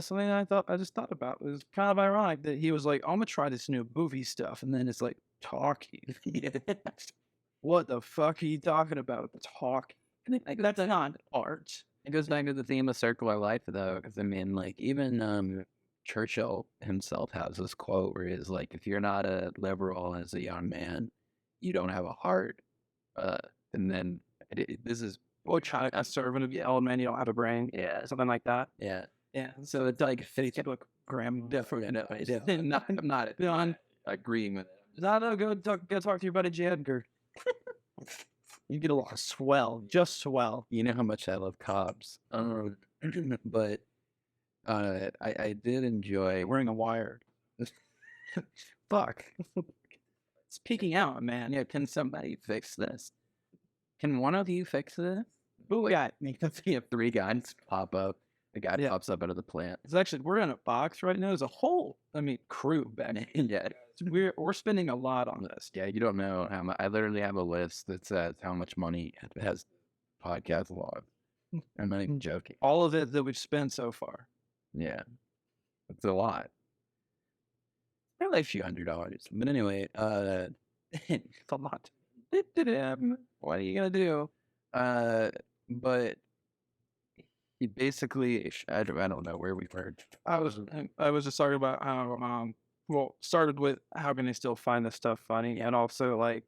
[SPEAKER 2] something I just thought about. It was kind of ironic that he was like, I'm gonna try this new movie stuff, and then it's like talking. What the fuck are you talking about? Talking. Like, that's not art.
[SPEAKER 1] It goes back to the theme of circular life, though, because I mean, like even Churchill himself has this quote where he's like, "If you're not a liberal as a young man, you don't have a heart." Uh, and then this is
[SPEAKER 2] Or child, a servant of the old man, you don't have a brain.
[SPEAKER 1] yeah,
[SPEAKER 2] Something like that.
[SPEAKER 1] yeah.
[SPEAKER 2] Yeah. So it's like Facebook grandma.
[SPEAKER 1] Definitely, no, I'm not agreeing with it.
[SPEAKER 2] No, go talk to your buddy J. Edgar. You get a lot of swell, just swell.
[SPEAKER 1] You know how much I love cops, but I did enjoy.
[SPEAKER 2] Wearing a wire. Fuck. It's peeking out, man.
[SPEAKER 1] Yeah, can somebody fix this? Can one of you fix this?
[SPEAKER 2] Who got
[SPEAKER 1] You have three guys pop up. The guy
[SPEAKER 2] Yeah.
[SPEAKER 1] pops up out of the plant.
[SPEAKER 2] It's actually, we're in a box right now. There's a whole, crew back.
[SPEAKER 1] Yeah,
[SPEAKER 2] We're spending a lot on this.
[SPEAKER 1] yeah. You don't know how much. I literally have a list that says how much money it has podcast log. I'm not even joking.
[SPEAKER 2] All of it that we've spent so far.
[SPEAKER 1] Yeah, it's a lot. Probably a few $100s. But anyway,
[SPEAKER 2] It's a lot.
[SPEAKER 1] what are you gonna do? But he basically, I don't know where we were.
[SPEAKER 2] I was just talking about how started with how can they still find this stuff funny, and also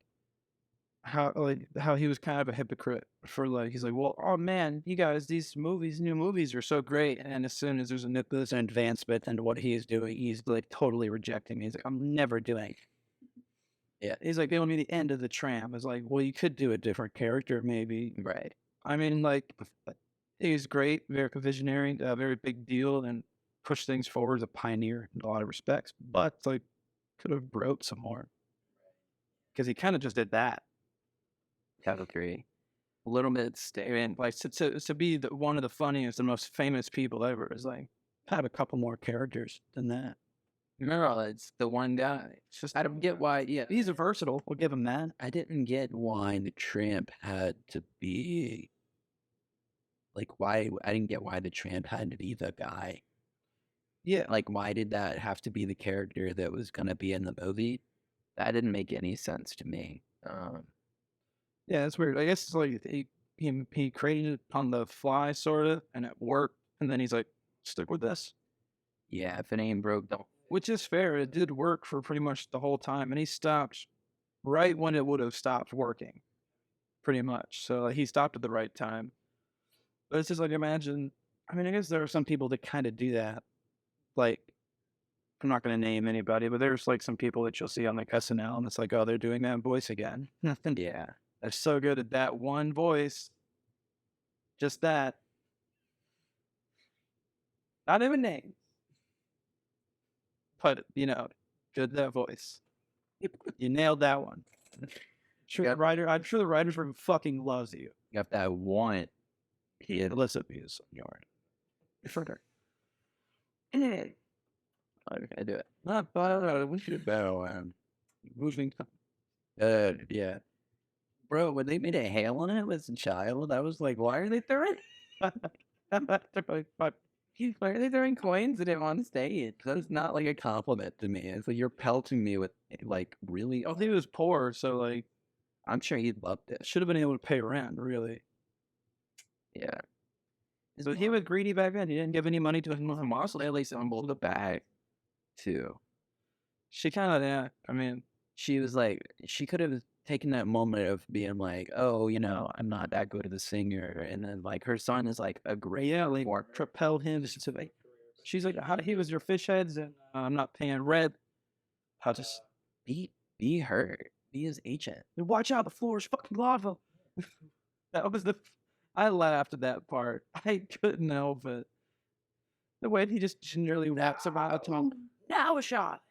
[SPEAKER 2] how he was kind of a hypocrite for he's like, well, oh man, you guys, these new movies are so great, and as soon as there's an advancement into what he is doing, he's like totally rejecting me. He's like, I'm never doing it.
[SPEAKER 1] Yeah.
[SPEAKER 2] He's like, they want me the end of the tram. It's like, well, you could do a different character, maybe.
[SPEAKER 1] Right.
[SPEAKER 2] I mean, he's great, very visionary, very big deal, and pushed things forward as a pioneer in a lot of respects. But could have wrote some more because he kind of just did that.
[SPEAKER 1] Kind of agree. A little bit
[SPEAKER 2] And to be one of the funniest and most famous people ever is have a couple more characters than that.
[SPEAKER 1] No, it's the one guy.
[SPEAKER 2] It's just
[SPEAKER 1] I don't get why. Yeah,
[SPEAKER 2] he's a versatile. We'll give him that.
[SPEAKER 1] I didn't get why the tramp had to be why. I didn't get why the tramp had to be the guy.
[SPEAKER 2] Yeah,
[SPEAKER 1] Why did that have to be the character that was gonna be in the movie? That didn't make any sense to me.
[SPEAKER 2] yeah, it's weird. I guess it's like he created it on the fly, sort of, and it worked. And then he's like, stick with this.
[SPEAKER 1] Yeah, if it ain't broke, don't.
[SPEAKER 2] Which is fair. It did work for pretty much the whole time, and he stopped right when it would have stopped working, pretty much. So he stopped at the right time. But it's just imagine. I mean, I guess there are some people that kind of do that. I'm not going to name anybody, but there's some people that you'll see on SNL, and it's oh, they're doing that voice again. Nothing.
[SPEAKER 1] Yeah,
[SPEAKER 2] They're so good at that one voice. Just that. Not even names. But, good that voice. You nailed that one. I'm sure the writer's room fucking loves you.
[SPEAKER 1] you got that one.
[SPEAKER 2] Yeah, listen to is yard. Further.
[SPEAKER 1] I do it.
[SPEAKER 2] Not bad. We should moving.
[SPEAKER 1] Yeah. Bro, when they made a hail on it as a child, I was like, why are they throwing? Why are they throwing coins at him on stage? That's not a compliment to me. It's you're pelting me with really.
[SPEAKER 2] I think he was poor, so
[SPEAKER 1] I'm sure he loved it.
[SPEAKER 2] should have been able to pay rent, really.
[SPEAKER 1] Yeah.
[SPEAKER 2] So he was greedy back then. He didn't give any money to his mom.
[SPEAKER 1] Also, at least humbled the bag, too.
[SPEAKER 2] She kind of, yeah. I mean,
[SPEAKER 1] she was she could have taken that moment of being oh, I'm not that good of a singer, and then her son is a great
[SPEAKER 2] propelled him to she's how he was your fish heads, and I'm not paying red. How just
[SPEAKER 1] be her, be his agent.
[SPEAKER 2] Watch out, the floor is fucking lava. That was I laughed at that part. I couldn't help it. The way he just generally raps about him. Now a shot.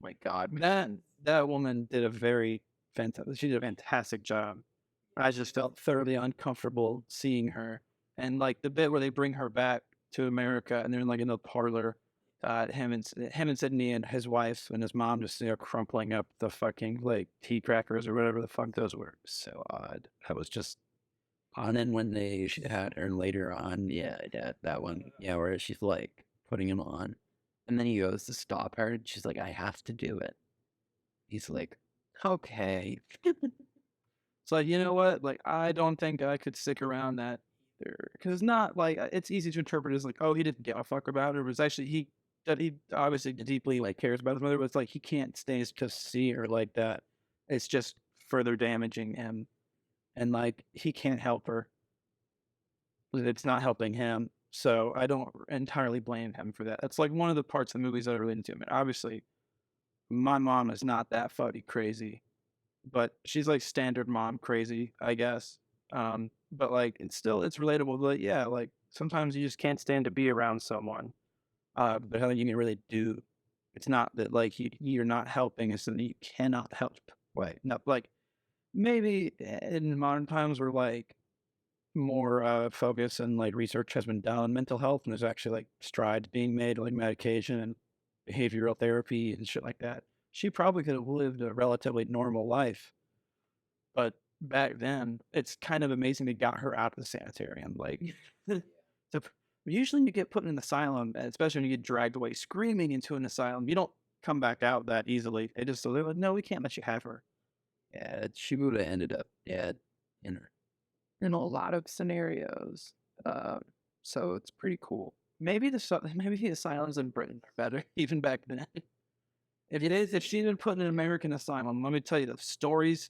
[SPEAKER 1] My God,
[SPEAKER 2] that woman did a she did a fantastic job. I just felt thoroughly uncomfortable seeing her. And the bit where they bring her back to America and they're in the parlor, him and Sydney and his wife and his mom just crumpling up the fucking tea crackers or whatever the fuck those were. So odd. That was just.
[SPEAKER 1] And then when she had her later on, that one, where she's putting him on. And then he goes to stop her, and she's I have to do it. He's okay.
[SPEAKER 2] It's you know what? I don't think I could stick around that because it's not like it's easy to interpret as like, oh, he didn't give a fuck about her. But it's actually he obviously deeply like cares about his mother, but it's like he can't stay to see her like that. It's just further damaging him, and like he can't help her. It's not helping him. So I don't entirely blame him for that. That's like one of the parts of the movies that I really into. I mean, obviously, my mom is not that fucking crazy, but she's like standard mom crazy, I guess. But like it's relatable. But yeah, like sometimes you just can't stand to be around someone. But nothing you can really do. It's not that like you're not helping, it's that you cannot help. Like not like maybe in modern times we're like more focus and like research has been done on mental health, and there's actually like strides being made, like medication and behavioral therapy and shit like that. She probably could have lived a relatively normal life, but back then, it's kind of amazing they got her out of the sanitarium. Like, so usually you get put in an asylum, especially when you get dragged away screaming into an asylum. You don't come back out that easily. They just they're like, no, we can't let you have her.
[SPEAKER 1] Yeah, she would have ended up dead in in a lot of scenarios. So it's pretty cool.
[SPEAKER 2] Maybe maybe the asylums in Britain are better even back then. If she'd been put in an American asylum, let me tell you the stories.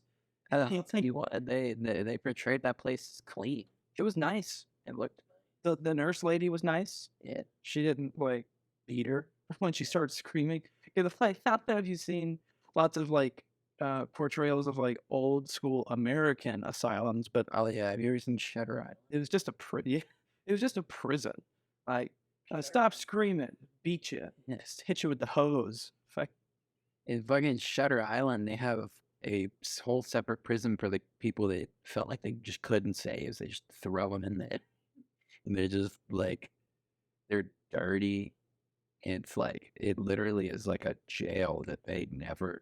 [SPEAKER 1] I'll tell you what, they portrayed that place clean.
[SPEAKER 2] It was nice.
[SPEAKER 1] It looked,
[SPEAKER 2] The nurse lady was nice.
[SPEAKER 1] yeah,
[SPEAKER 2] She didn't like beat her when she started screaming. Yeah, like how have you seen lots of like portrayals of like old school American asylums? But
[SPEAKER 1] oh yeah, have you ever seen Shutter Island?
[SPEAKER 2] it was just it was just a prison. Like stop screaming, beat you,
[SPEAKER 1] Yes.
[SPEAKER 2] hit you with the hose. Fuck.
[SPEAKER 1] In fucking Shutter Island, they have a whole separate prison for the people that felt like they just couldn't save. They just throw them in there, and they're just like, they're dirty. And it's like, it literally is like a jail that they never.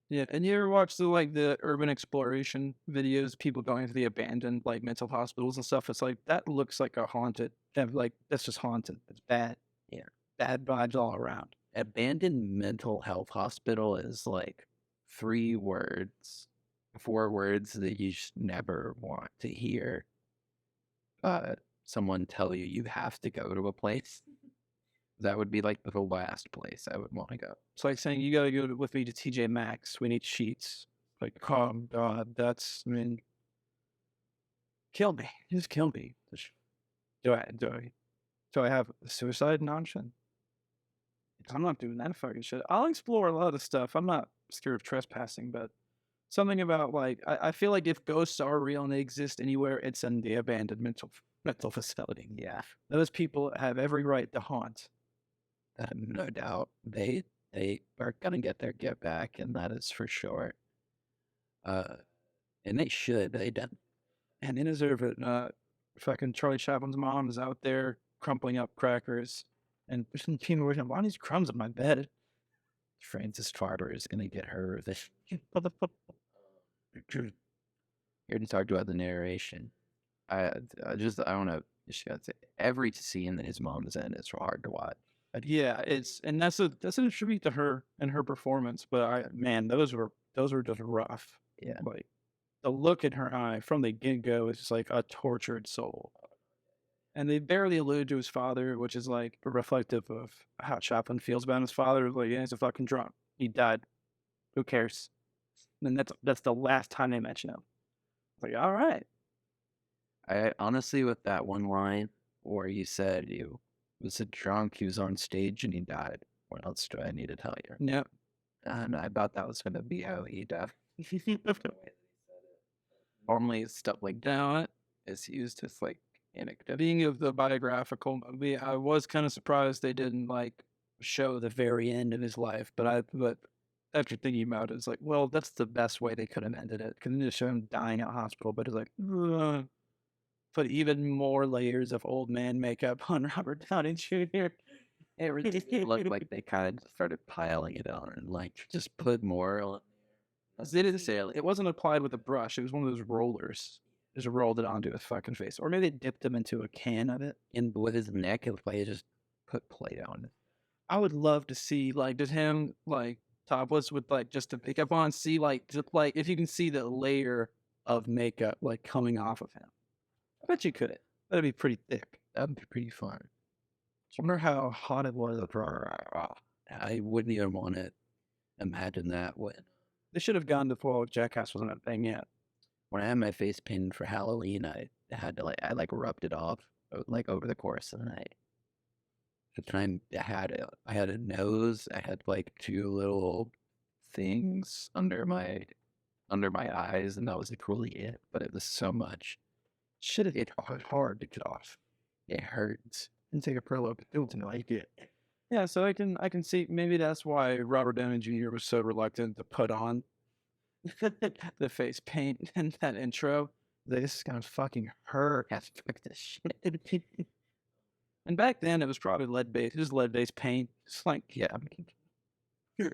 [SPEAKER 2] Yeah, and you ever watch the urban exploration videos, people going to the abandoned like mental hospitals and stuff? It's like that looks like a haunted, like that's just haunted. It's bad.
[SPEAKER 1] Yeah.
[SPEAKER 2] Bad vibes all around.
[SPEAKER 1] Abandoned mental health hospital is like 3 words, 4 words that you just never want to hear someone tell you you have to go to a place. That would be like the last place I would want to go.
[SPEAKER 2] It's like saying you gotta go with me to TJ Maxx. We need sheets. Like, oh God, I mean, kill me. Just kill me. Do I have a suicide option? I'm not doing that fucking shit. I'll explore a lot of stuff. I'm not scared of trespassing, but something about like I feel like if ghosts are real and they exist anywhere, it's in the abandoned mental facility.
[SPEAKER 1] Yeah,
[SPEAKER 2] Those people have every right to haunt.
[SPEAKER 1] no doubt. They are gonna get their get back, and that is for sure. And they should. They done.
[SPEAKER 2] And they deserve it. Fucking Charlie Chaplin's mom is out there crumpling up crackers, and people were saying, "Why are these crumbs on my bed?"
[SPEAKER 1] Francis Farber is gonna get her. This. Here to talk about the narration. I don't know. Just gotta say, every scene that his mom is in is hard to watch.
[SPEAKER 2] But yeah, that's a tribute to her and her performance. But man, those were just rough.
[SPEAKER 1] Yeah.
[SPEAKER 2] Like the look in her eye from the get go is just like a tortured soul. And they barely allude to his father, which is like reflective of how Chaplin feels about his father. Like, yeah, he's a fucking drunk. He died. Who cares? And that's the last time they mention him. Like, all right.
[SPEAKER 1] I honestly, with that one line where you said you was a drunk, he was on stage and he died. What else do I need to tell you?
[SPEAKER 2] Yep.
[SPEAKER 1] And I thought that was gonna be how he died. Normally, stuff like that is used as like anecdote.
[SPEAKER 2] Being of the biographical movie, I was kind of surprised they didn't like show the very end of his life. But after thinking about it, it's like, well, that's the best way they could have ended it. Because they just show him dying at hospital, but it's like, put even more layers of old man makeup on Robert Downey Jr.
[SPEAKER 1] It really looked like they kind of started piling it on and like just put more on.
[SPEAKER 2] They didn't say it wasn't applied with a brush. It was one of those rollers. Just rolled it onto his fucking face. Or maybe they dipped him into a can of it.
[SPEAKER 1] And with his neck, it looked like he just put plate on it.
[SPEAKER 2] I would love to see, like, just him, like, topless with, like, just the makeup on. See, like, just, like, if you can see the layer of makeup, like, coming off of him. I bet you could. That'd be pretty thick.
[SPEAKER 1] That'd be pretty fun.
[SPEAKER 2] Wonder how hot it was.
[SPEAKER 1] I wouldn't even want to imagine that
[SPEAKER 2] They should have gone before Jackass wasn't a thing yet.
[SPEAKER 1] when I had my face painted for Halloween. I had to I rubbed it off like over the course of the night. The time I had a nose. I had like two little things under my eyes, and that was like really it. But it was so much.
[SPEAKER 2] Should have hit hard to get off.
[SPEAKER 1] It hurts.
[SPEAKER 2] And take a pillow, but don't like it. Yeah, so I can see maybe that's why Robert Downey Jr. was so reluctant to put on the face paint in that intro. This is gonna fucking hurt.
[SPEAKER 1] Yeah, fuck this shit.
[SPEAKER 2] And back then it was probably lead-based. It was lead-based paint. It's like
[SPEAKER 1] Yeah,
[SPEAKER 2] yeah,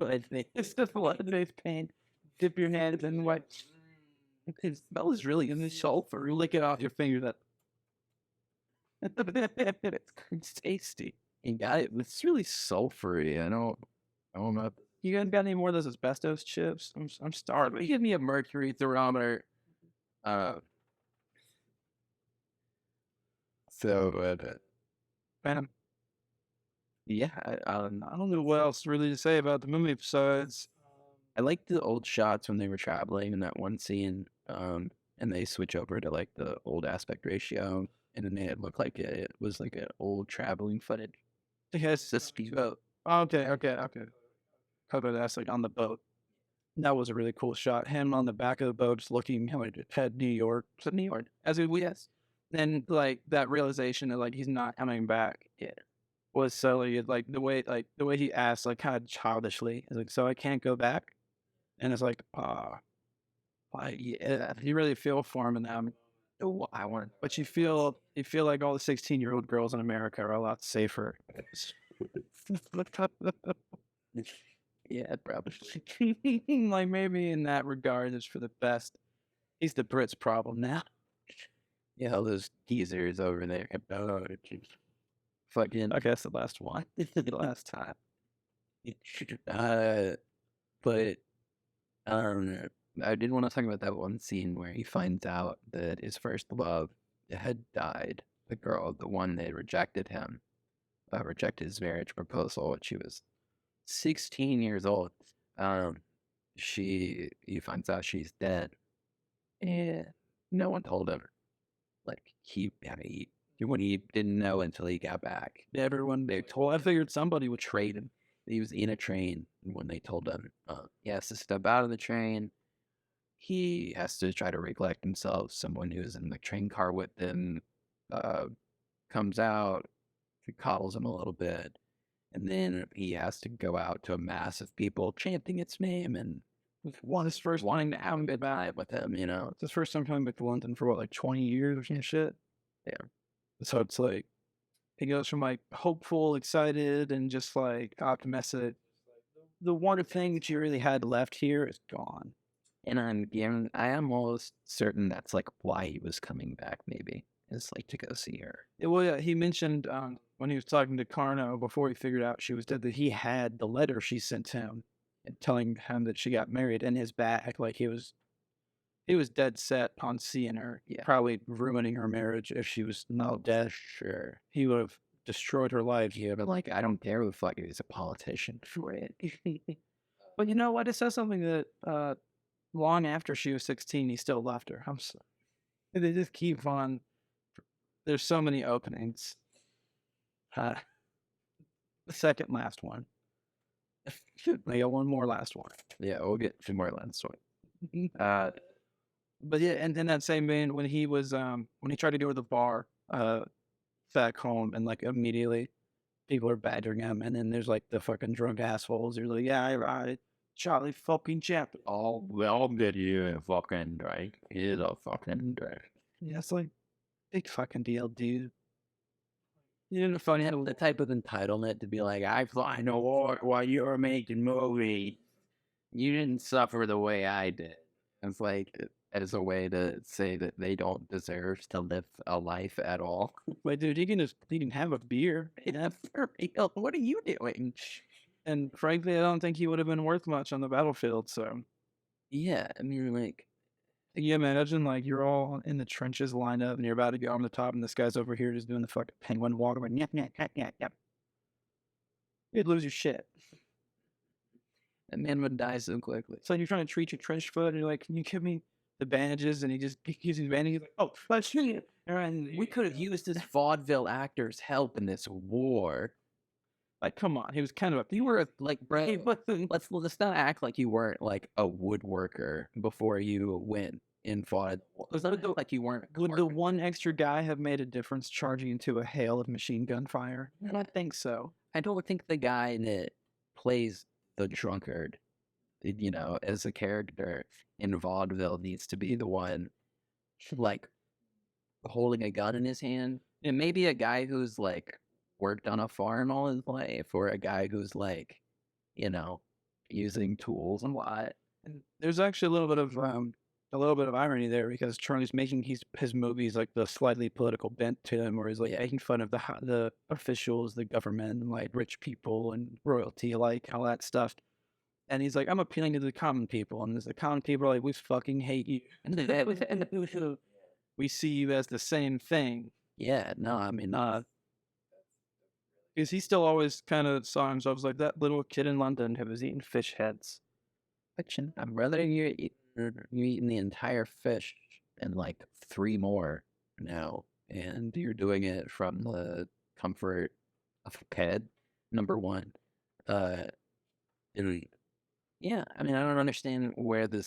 [SPEAKER 2] it's just lead-based paint. Dip your hands in white. It smells really in the sulfur. You lick it off your finger. That it's tasty.
[SPEAKER 1] you got it. It's really sulfury. I don't know.
[SPEAKER 2] You guys got any more of those asbestos chips? I'm starving.
[SPEAKER 1] Give me a mercury thermometer. So,
[SPEAKER 2] Man,
[SPEAKER 1] yeah,
[SPEAKER 2] I don't know what else really to say about the movie besides
[SPEAKER 1] I like the old shots when they were traveling in that one scene. And they switch over to like the old aspect ratio, and then it looked like it was like an old traveling footage.
[SPEAKER 2] yes,
[SPEAKER 1] The speedboat.
[SPEAKER 2] okay. Cover that's like on the boat. That was a really cool shot. Him on the back of the boat, just looking how it had New York. Was it New York? As it yes. And like that realization that like he's not coming back.
[SPEAKER 1] Yeah.
[SPEAKER 2] Was so like the way he asked like kind of childishly. It's like, so I can't go back, and it's like yeah, you really feel for him in that.
[SPEAKER 1] Oh, I want.
[SPEAKER 2] But you feel like all the 16-year-old girls in America are a lot safer.
[SPEAKER 1] Yeah, probably.
[SPEAKER 2] Like maybe in that regard, it's for the best. He's the Brits' problem now.
[SPEAKER 1] Yeah, all those teasers over there. Fucking.
[SPEAKER 2] I guess the last one.
[SPEAKER 1] The last time. But I don't know. I did want to talk about that one scene where he finds out that his first love had died. The girl, the one that rejected him, rejected his marriage proposal when she was 16 years old. He finds out she's dead, and no one told him. Like he didn't know until he got back.
[SPEAKER 2] Everyone
[SPEAKER 1] They told. I figured somebody would trade him. He was in a train when they told him he has to step out of the train. He has to try to recollect himself. Someone who's in the train car with him comes out, coddles him a little bit, and then he has to go out to a mass of people chanting its name and
[SPEAKER 2] his first
[SPEAKER 1] wanting to have a goodbye with him.
[SPEAKER 2] It's his first time coming back to London for what, like 20 years or some shit.
[SPEAKER 1] Yeah.
[SPEAKER 2] So it's like he goes from like hopeful, excited, and just like optimistic. The one thing that you really had left here is gone.
[SPEAKER 1] And I am almost certain that's like why he was coming back. Maybe is like to go see her.
[SPEAKER 2] Well, yeah, he mentioned when he was talking to Carno before he figured out she was dead that he had the letter she sent him and telling him that she got married in his bag. Like he was dead set on seeing her.
[SPEAKER 1] Yeah.
[SPEAKER 2] Probably ruining her marriage if she was not dead.
[SPEAKER 1] Sure.
[SPEAKER 2] He would have destroyed her life.
[SPEAKER 1] Yeah, but like I don't care if like he's a politician for it.
[SPEAKER 2] But you know what? It says something that long after she was 16, he still left her. I'm sorry. They just keep on. There's so many openings. The second last one. I got one more last one.
[SPEAKER 1] Yeah, we'll get two more last one.
[SPEAKER 2] But yeah, and in that same vein, when he was when he tried to go to the bar back home, and like immediately people are badgering him, and then there's like the fucking drunk assholes. They're like, yeah, I Charlie fucking Chaplin.
[SPEAKER 1] Oh, well, did you fucking right? He's a fucking right.
[SPEAKER 2] Yeah, it's like big fucking deal, dude. You know, funny how
[SPEAKER 1] The type of entitlement to be like, I fly in a war while you're making movies. You didn't suffer the way I did. It's like as a way to say that they don't deserve to live a life at all.
[SPEAKER 2] But dude, you can have a beer.
[SPEAKER 1] Yeah, for real. What are you doing?
[SPEAKER 2] And frankly, I don't think he would have been worth much on the battlefield. So
[SPEAKER 1] Yeah, I mean, like,
[SPEAKER 2] Can you imagine, like, you're all in the trenches lined up and you're about to go on the top and this guy's over here just doing the fucking penguin walk going, yep, yep, yep, yep, yep. You'd lose your shit.
[SPEAKER 1] That man would die so quickly.
[SPEAKER 2] It's like you're trying to treat your trench foot and you're like, can you give me the bandages? And he gives you the bandages. He's like, oh, let's shoot it. And
[SPEAKER 1] We could have used this vaudeville actor's help in this war.
[SPEAKER 2] like, come on. He was kind of a,
[SPEAKER 1] You were like, bro, let's not act like you weren't like a woodworker before you went and fought. Let's not act like you weren't.
[SPEAKER 2] would the one extra guy have made a difference charging into a hail of machine gun fire? I don't think so.
[SPEAKER 1] I don't think the guy that plays the drunkard, as a character in vaudeville needs to be the one, like, holding a gun in his hand. And maybe a guy who's like worked on a farm all his life, or a guy who's like, using tools and what.
[SPEAKER 2] And there's actually a little bit of irony there because Charlie's making his movies like the slightly political bent to them, where he's like making fun of the officials, the government, and like rich people and royalty, like all that stuff. And he's like, I'm appealing to the common people, and the common people are like, we fucking hate you, and we see you as the same thing.
[SPEAKER 1] Yeah, no, I mean,
[SPEAKER 2] Because he still always kind of saw himself as like that little kid in London who was eating fish heads.
[SPEAKER 1] I'd rather you're eating the entire fish and like 3 more now, and you're doing it from the comfort of a bed. Number one, it'll- yeah. I mean, I don't understand where the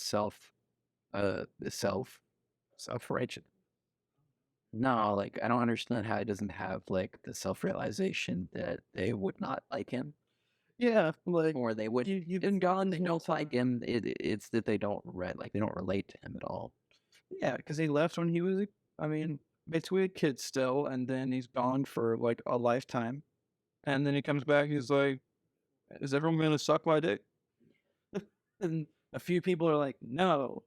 [SPEAKER 2] Self-righteous.
[SPEAKER 1] No, like I don't understand how he doesn't have like the self-realization that they would not like him,
[SPEAKER 2] Yeah, like
[SPEAKER 1] or they would.
[SPEAKER 2] you
[SPEAKER 1] And gone, they don't like him. It's that they don't they don't relate to him at all.
[SPEAKER 2] yeah, because he left when he was, I mean, basically a kid still, and then he's gone for like a lifetime, and then he comes back. He's like, "Is everyone gonna suck my dick?" And a few people are like, "No."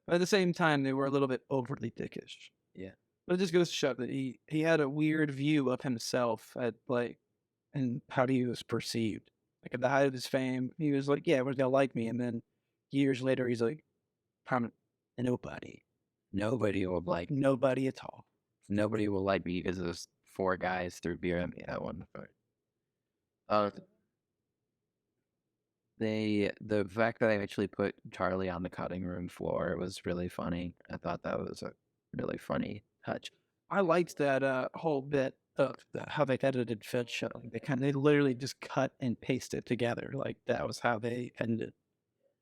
[SPEAKER 2] But at the same time, they were a little bit overly dickish.
[SPEAKER 1] Yeah.
[SPEAKER 2] But it just goes to show that he had a weird view of himself at like and how he was perceived. Like at the height of his fame, he was like, "Yeah, everyone's gonna like me," and then years later, he's like, "I'm nobody,
[SPEAKER 1] Nobody will like.
[SPEAKER 2] nobody at all."
[SPEAKER 1] Nobody will like me because those 4 guys threw beer at me at one point. Uh, the fact that I actually put Charlie on the cutting room floor was really funny. I thought that was a really funny touch.
[SPEAKER 2] I liked that whole bit of how they edited Finch. They literally just cut and paste it together. Like that was how they ended.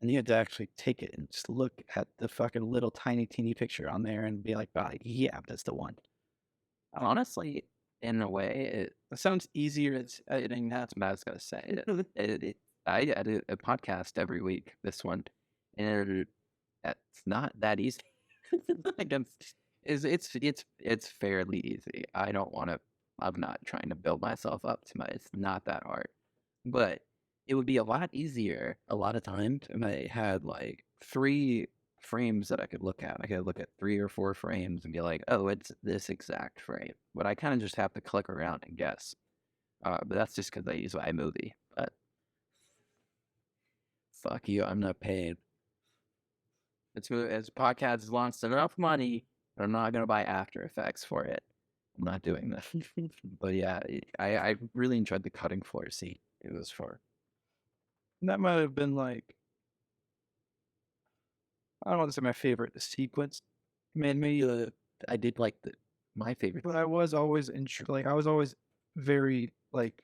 [SPEAKER 2] And you had to actually take it and just look at the fucking little tiny teeny picture on there and be like, "Ah, yeah, that's the one."
[SPEAKER 1] Honestly, in a way,
[SPEAKER 2] It sounds easier at editing that.
[SPEAKER 1] that's what I was gonna say. I edit a podcast every week. This one, and it's not that easy. Like, it's fairly easy. I don't want to. I'm not trying to build myself up to my. It's not that hard, but it would be a lot easier a lot of times if I had like 3 frames that I could look at. I could look at 3 or 4 frames and be like, oh, it's this exact frame. But I kind of just have to click around and guess. But that's just because I use iMovie. But fuck you, I'm not paid. As podcast has launched enough money, I'm not gonna buy After Effects for it. I'm not doing that. But yeah, I really enjoyed the cutting floor scene. It was fun.
[SPEAKER 2] That might have been like, I don't want to say my favorite sequence. Made me,
[SPEAKER 1] I did like my favorite.
[SPEAKER 2] but I was always like, I was always very like,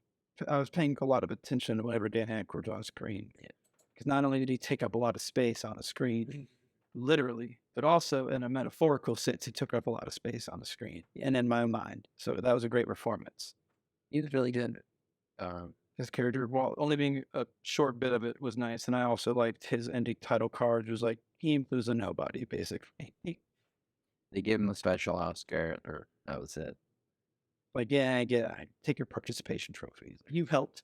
[SPEAKER 2] I was paying a lot of attention to whenever Dan Aykroyd was on screen.
[SPEAKER 1] Yeah.
[SPEAKER 2] Because not only did he take up a lot of space on a screen, literally, but also in a metaphorical sense, he took up a lot of space on the screen and in my mind. So that was a great performance.
[SPEAKER 1] He was really good.
[SPEAKER 2] His character, while only being a short bit of it, was nice. And I also liked his ending title card. It was like, he was a nobody, basically.
[SPEAKER 1] They gave him a special Oscar, or that was it.
[SPEAKER 2] Like, yeah, I take your participation trophy. You helped.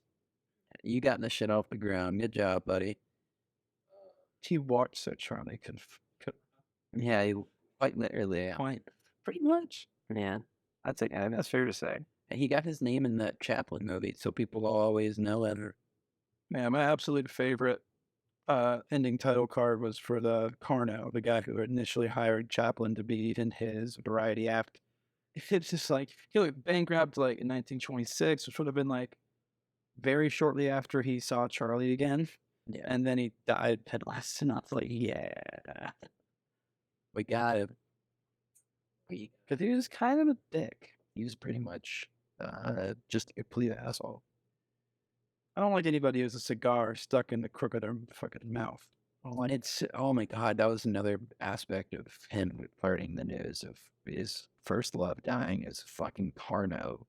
[SPEAKER 1] You got the shit off the ground. Good job, buddy.
[SPEAKER 2] He watched so Charlie could
[SPEAKER 1] Yeah, he quite literally.
[SPEAKER 2] point pretty much.
[SPEAKER 1] Yeah.
[SPEAKER 2] That's fair to say.
[SPEAKER 1] He got his name in that Chaplin movie, so people will always know it.
[SPEAKER 2] Yeah, my absolute favorite ending title card was for the Carno, the guy who initially hired Chaplin to be in his variety act. It's just like he like bankrupt like in 1926, which would have been like very shortly after he saw Charlie again,
[SPEAKER 1] Yeah,
[SPEAKER 2] and then he died penniless. And I was like, yeah,
[SPEAKER 1] we got him.
[SPEAKER 2] because he was kind of a dick.
[SPEAKER 1] He was pretty much just a complete asshole.
[SPEAKER 2] I don't like anybody who has a cigar stuck in the crook of their fucking mouth.
[SPEAKER 1] It's oh my god, that was another aspect of him flirting the news of his first love dying. Is fucking Carno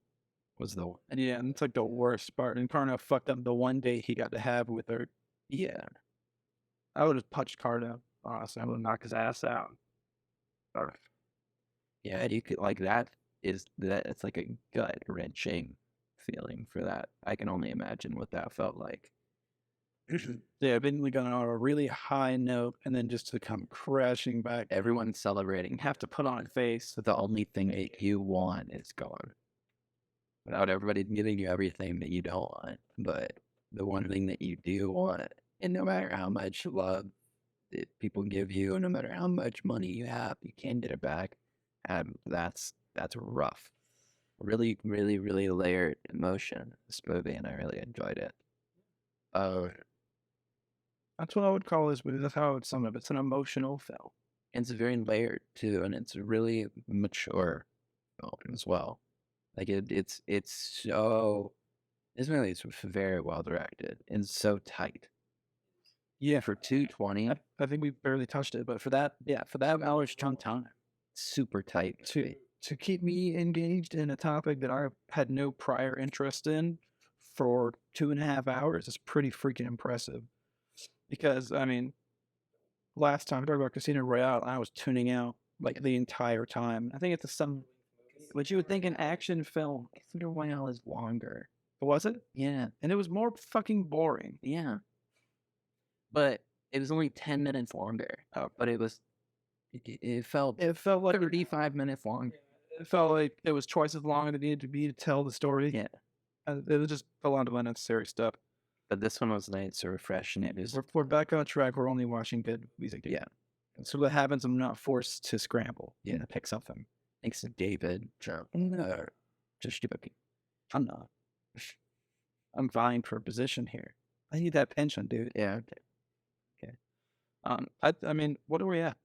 [SPEAKER 1] was the
[SPEAKER 2] And yeah, and it's like the worst part. And Carno fucked up the one date he got to have with her.
[SPEAKER 1] yeah.
[SPEAKER 2] I would have punched Carno. Honestly, I would have knocked his ass out. Or-
[SPEAKER 1] Yeah, you could like that is that it's like a gut wrenching feeling for that. I can only imagine what that felt like.
[SPEAKER 2] Yeah, being like on a really high note and then just to come crashing back.
[SPEAKER 1] Everyone's celebrating.
[SPEAKER 2] Have to put on a face.
[SPEAKER 1] So the only thing that you want is gone. Without everybody giving you everything that you don't want. But the one thing that you do want, and no matter how much love that people give you, no matter how much money you have, you can't get it back. That's rough. Really, really, really layered emotion, this movie, and I really enjoyed it.
[SPEAKER 2] That's what I would call this movie. That's how I would sum it up. It's an emotional film.
[SPEAKER 1] It's very layered too, and it's really mature film as well. Like it's so this movie is very well directed and so tight.
[SPEAKER 2] Yeah,
[SPEAKER 1] For 220,
[SPEAKER 2] I think we barely touched it, but for that, yeah, for that hour's chunk time
[SPEAKER 1] super tight.
[SPEAKER 2] to keep me engaged in a topic that I had no prior interest in for 2.5 hours is pretty freaking impressive. Because I mean, last time we talked about Casino Royale, I was tuning out like the entire time. I think it's some what you would think an action film.
[SPEAKER 1] Casino Royale is longer.
[SPEAKER 2] Was it?
[SPEAKER 1] Yeah,
[SPEAKER 2] And it was more fucking boring.
[SPEAKER 1] yeah. But it was only 10 minutes longer.
[SPEAKER 2] Oh.
[SPEAKER 1] But it felt
[SPEAKER 2] It felt like
[SPEAKER 1] 35 minutes longer.
[SPEAKER 2] it felt like it was twice as long as it needed to be to tell the story.
[SPEAKER 1] Yeah.
[SPEAKER 2] It was just a lot of unnecessary stuff.
[SPEAKER 1] But this one was nice, so refreshing. It is.
[SPEAKER 2] We're back on track. We're only watching good music.
[SPEAKER 1] Yeah.
[SPEAKER 2] So what happens? I'm not forced to scramble.
[SPEAKER 1] Yeah.
[SPEAKER 2] To pick something.
[SPEAKER 1] Thanks to David. No, just joking.
[SPEAKER 2] I'm not. I'm vying for a position here. I need that pension, dude.
[SPEAKER 1] Yeah.
[SPEAKER 2] Okay. I mean, what are we at?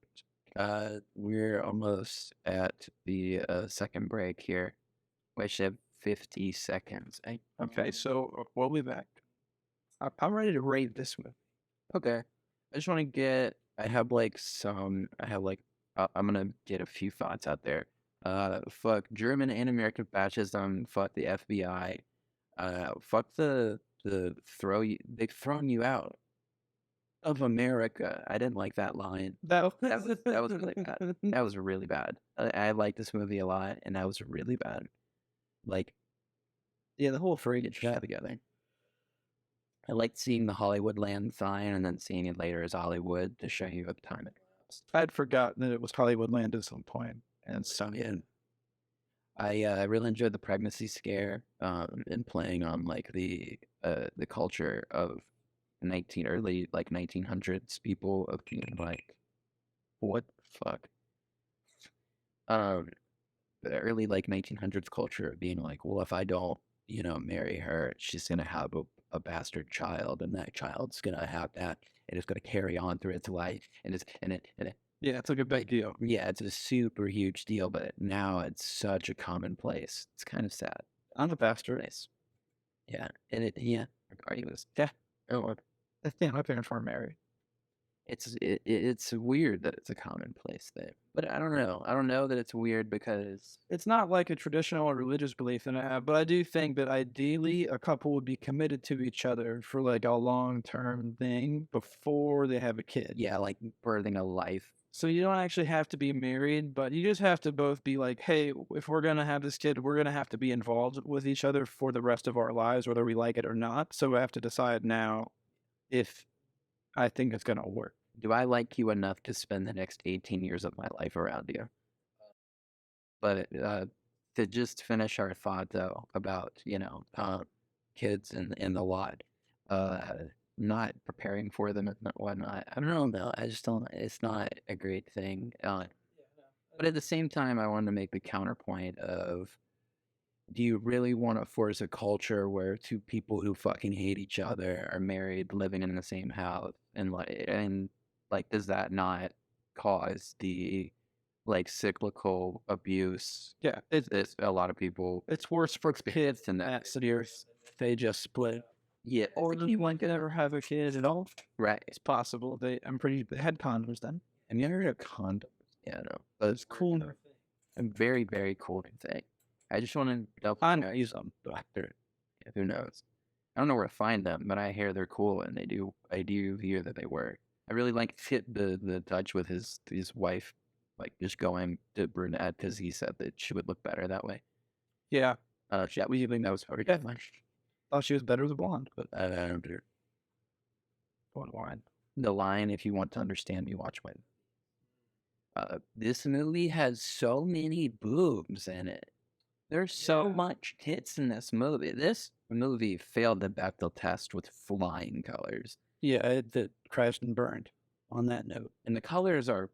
[SPEAKER 1] We're almost at the second break here. We should have 50 seconds.
[SPEAKER 2] Okay, so we'll be back. I'm ready to rate this one.
[SPEAKER 1] Okay. I just want to get. I have like I'm gonna get a few thoughts out there. Fuck German and American fascism. Fuck the FBI. Fuck the they've thrown you out of America. I didn't like that line. That was really bad. That was really bad. I like this movie a lot, and that was really bad. Like, yeah, the whole three get shot together. I liked seeing the Hollywood land sign and then seeing it later as Hollywood to show you at the time it was.
[SPEAKER 2] I'd forgotten that it was Hollywood land at some point.
[SPEAKER 1] And so, yeah. I really enjoyed the pregnancy scare and playing on like the culture of early like 1900s people of being like, what the fuck? The early like 1900s culture of being like, well, if I don't, marry her, she's gonna have a bastard child, and that child's gonna have that, and it's gonna carry on through its life, and
[SPEAKER 2] yeah, it's like a big deal.
[SPEAKER 1] Yeah, it's a super huge deal, but now it's such a commonplace. It's kind of sad.
[SPEAKER 2] I'm a bastard.
[SPEAKER 1] Nice. Yeah, and regardless.
[SPEAKER 2] Yeah.
[SPEAKER 1] Oh,
[SPEAKER 2] Yeah, my parents weren't married.
[SPEAKER 1] It's weird that it's a commonplace thing, but I don't know. I don't know that it's weird because
[SPEAKER 2] It's not like a traditional or religious belief that I have, but I do think that ideally a couple would be committed to each other for like a long-term thing before they have a kid.
[SPEAKER 1] yeah, like birthing a life.
[SPEAKER 2] So you don't actually have to be married, but you just have to both be like, hey, if we're going to have this kid, we're going to have to be involved with each other for the rest of our lives, whether we like it or not. So we have to decide now if I think it's going to work.
[SPEAKER 1] Do I like you enough to spend the next 18 years of my life around you? But to just finish our thought though about kids and the lot, not preparing for them and whatnot. I don't know though. I just don't. It's not a great thing. But at the same time, I wanted to make the counterpoint of: do you really want to force a culture where two people who fucking hate each other are married, living in the same house, and does that not cause the like cyclical abuse
[SPEAKER 2] Yeah,
[SPEAKER 1] that a lot of people
[SPEAKER 2] it's worse for kids
[SPEAKER 1] in
[SPEAKER 2] than
[SPEAKER 1] that?
[SPEAKER 2] that years. They just split.
[SPEAKER 1] Yeah,
[SPEAKER 2] Or anyone could ever have a kid at all.
[SPEAKER 1] right.
[SPEAKER 2] It's possible. They had condoms then.
[SPEAKER 1] Have you ever heard of condoms? Yeah, no, but it's
[SPEAKER 2] Cool.
[SPEAKER 1] a very, very cool thing. I just want to double
[SPEAKER 2] I use them.
[SPEAKER 1] doctor. Who knows? I don't know where to find them, but I hear they're cool, and they do. I do hear that they work. I really like the touch with his wife, like just going to brunette because he said that she would look better that way.
[SPEAKER 2] Yeah.
[SPEAKER 1] Yeah, we think that was very
[SPEAKER 2] Yeah. Thought she was better with a blonde, but
[SPEAKER 1] I don't do
[SPEAKER 2] one line.
[SPEAKER 1] the line. If you want to understand me, watch my. This movie has so many boobs in it. There's so much tits in this movie. This movie failed the Bechdel test with flying colors.
[SPEAKER 2] Yeah, it crashed and burned. On that note,
[SPEAKER 1] And the colors are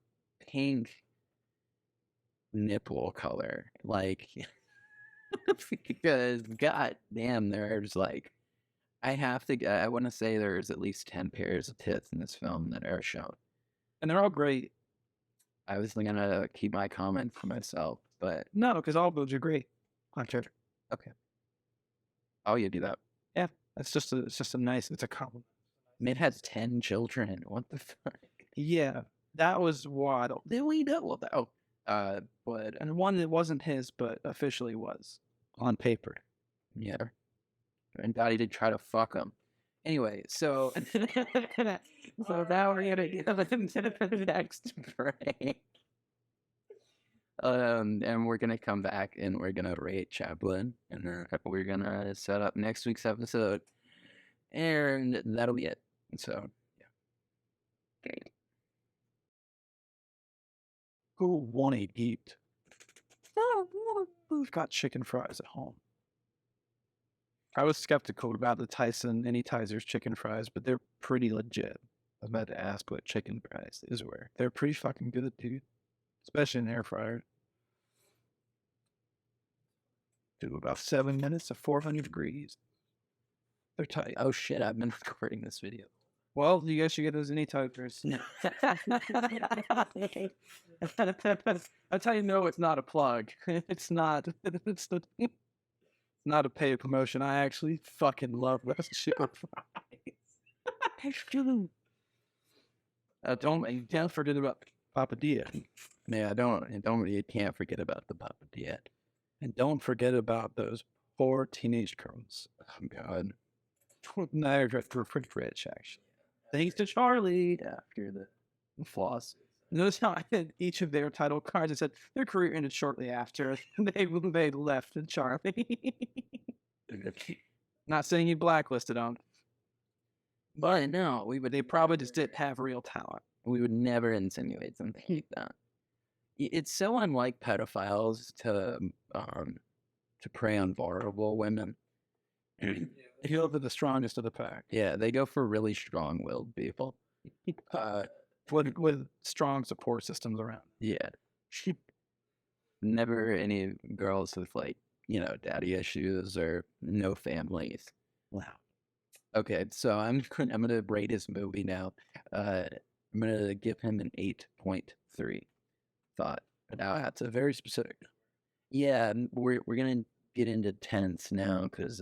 [SPEAKER 1] pink nipple color. Like, because god damn, there's like, I want to say there's at least 10 pairs of tits in this film that are shown.
[SPEAKER 2] and they're all great.
[SPEAKER 1] I was going to keep my comment for myself, but
[SPEAKER 2] No, because all boobs are great.
[SPEAKER 1] okay. Oh, you do that.
[SPEAKER 2] Yeah, it's just a nice. It's a compliment.
[SPEAKER 1] It has 10 children. What the fuck?
[SPEAKER 2] Yeah, that was wild.
[SPEAKER 1] Then we know though. But
[SPEAKER 2] And one that wasn't his, but officially was on paper.
[SPEAKER 1] yeah, and Dottie did try to fuck him. Anyway, so so now we're gonna get into the next break. And we're gonna come back and we're gonna rate Chaplin, and we're gonna set up next week's episode, and that'll be it. So, yeah. Okay.
[SPEAKER 2] Who want to eat? Who's got chicken fries at home? I was skeptical about the Tyson Anytizers chicken fries, but they're pretty legit. I was about to ask what chicken fries is were. They're pretty fucking good, dude. Especially in an air fryer. Do about 7 minutes to 400 degrees. They're tight.
[SPEAKER 1] Oh shit! I've been recording this video.
[SPEAKER 2] Well, you guys should get those Anytizers. That's how you know it's not a plug. It's not. It's not a paid promotion. I actually fucking love those chicken fries. Don't forget about papadilla.
[SPEAKER 1] Yeah, you can't forget about the papadilla.
[SPEAKER 2] And don't forget about those poor teenage girls.
[SPEAKER 1] Oh god.
[SPEAKER 2] No, they're pretty rich, actually. Thanks to Charlie.
[SPEAKER 1] After the floss.
[SPEAKER 2] Notice how I had each of their title cards. It said their career ended shortly after they left Charlie. Not saying he blacklisted them,
[SPEAKER 1] But no,
[SPEAKER 2] they probably just didn't have real talent.
[SPEAKER 1] we would never insinuate something like that. It's so unlike pedophiles to prey on vulnerable women.
[SPEAKER 2] They go for the strongest of the pack.
[SPEAKER 1] Yeah, they go for really strong-willed people.
[SPEAKER 2] With strong support systems around.
[SPEAKER 1] Yeah. Never any girls with like, daddy issues or no families.
[SPEAKER 2] Wow.
[SPEAKER 1] Okay, so I'm gonna rate his movie now. I'm gonna give him an 8.3. Thought. Now
[SPEAKER 2] That's a very specific.
[SPEAKER 1] yeah, we're gonna get into tense now because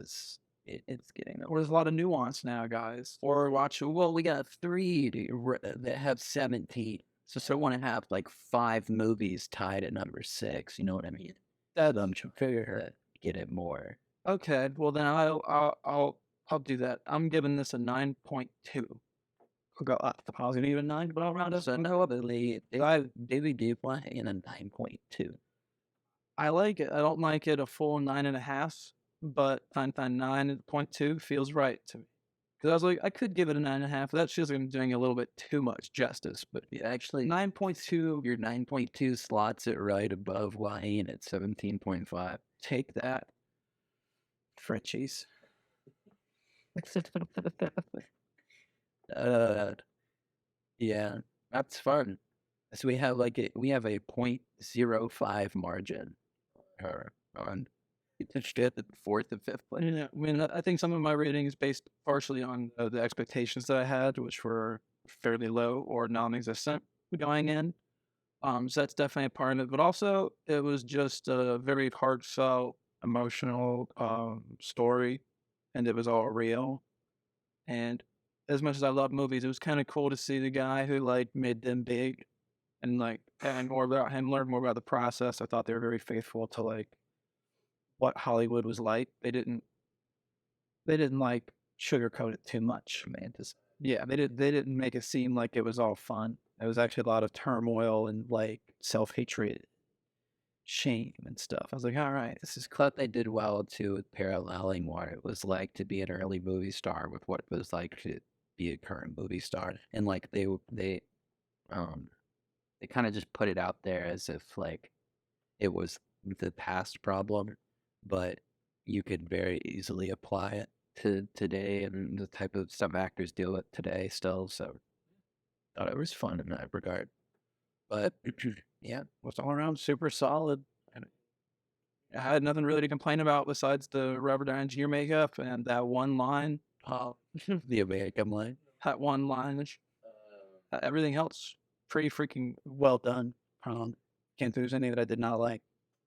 [SPEAKER 1] it's getting
[SPEAKER 2] Well, there's a lot of nuance now, guys. Or watch.
[SPEAKER 1] well, we got 3 that have 17. So I want to have like 5 movies tied at number 6. You know what I mean?
[SPEAKER 2] That's
[SPEAKER 1] Fair. Get it more.
[SPEAKER 2] okay. Well, then I'll do that. I'm giving this a 9.2. I'll go up. I was gonna give it a 9, but I'll round up.
[SPEAKER 1] So no, Daily Dupla in a 9.2.
[SPEAKER 2] I like it. I don't like it a full 9.5, but 9.2 feels right to me. Because I was like, I could give it a 9.5. That feels like I'm doing a little bit too much justice. But
[SPEAKER 1] Yeah, actually,
[SPEAKER 2] 9.2,
[SPEAKER 1] your 9.2 slots it right above Wayne at 17.5.
[SPEAKER 2] take that, Frenchies.
[SPEAKER 1] Uh, yeah, that's fun. So we have a .05 margin on the fourth and fifth place.
[SPEAKER 2] Yeah, I mean, I think some of my rating is based partially on the expectations that I had, which were fairly low or non-existent going in. So that's definitely a part of it. But also, it was just a very heartfelt, emotional story, and it was all real. And as much as I love movies, it was kind of cool to see the guy who like made them big and like and more about him, learn more about the process. I thought they were very faithful to like what Hollywood was like. They didn't like sugarcoat it too much, man. Just, yeah, they didn't make it seem like it was all fun. There was actually a lot of turmoil and like self-hatred, shame and stuff. I was like, all right, this is cool.
[SPEAKER 1] Thought they did well too with paralleling what it was like to be an early movie star with what it was like to be a current movie star, and like um they kind of just put it out there as if like it was the past problem, but you could very easily apply it to today and the type of stuff actors deal with today still. So thought it was fun in that regard. But yeah,
[SPEAKER 2] Was all around super solid. And I had nothing really to complain about besides the Robert Downey Jr. makeup and that one line.
[SPEAKER 1] the American line.
[SPEAKER 2] That one line. Everything else pretty freaking well done. Can't think there's any that I did not like.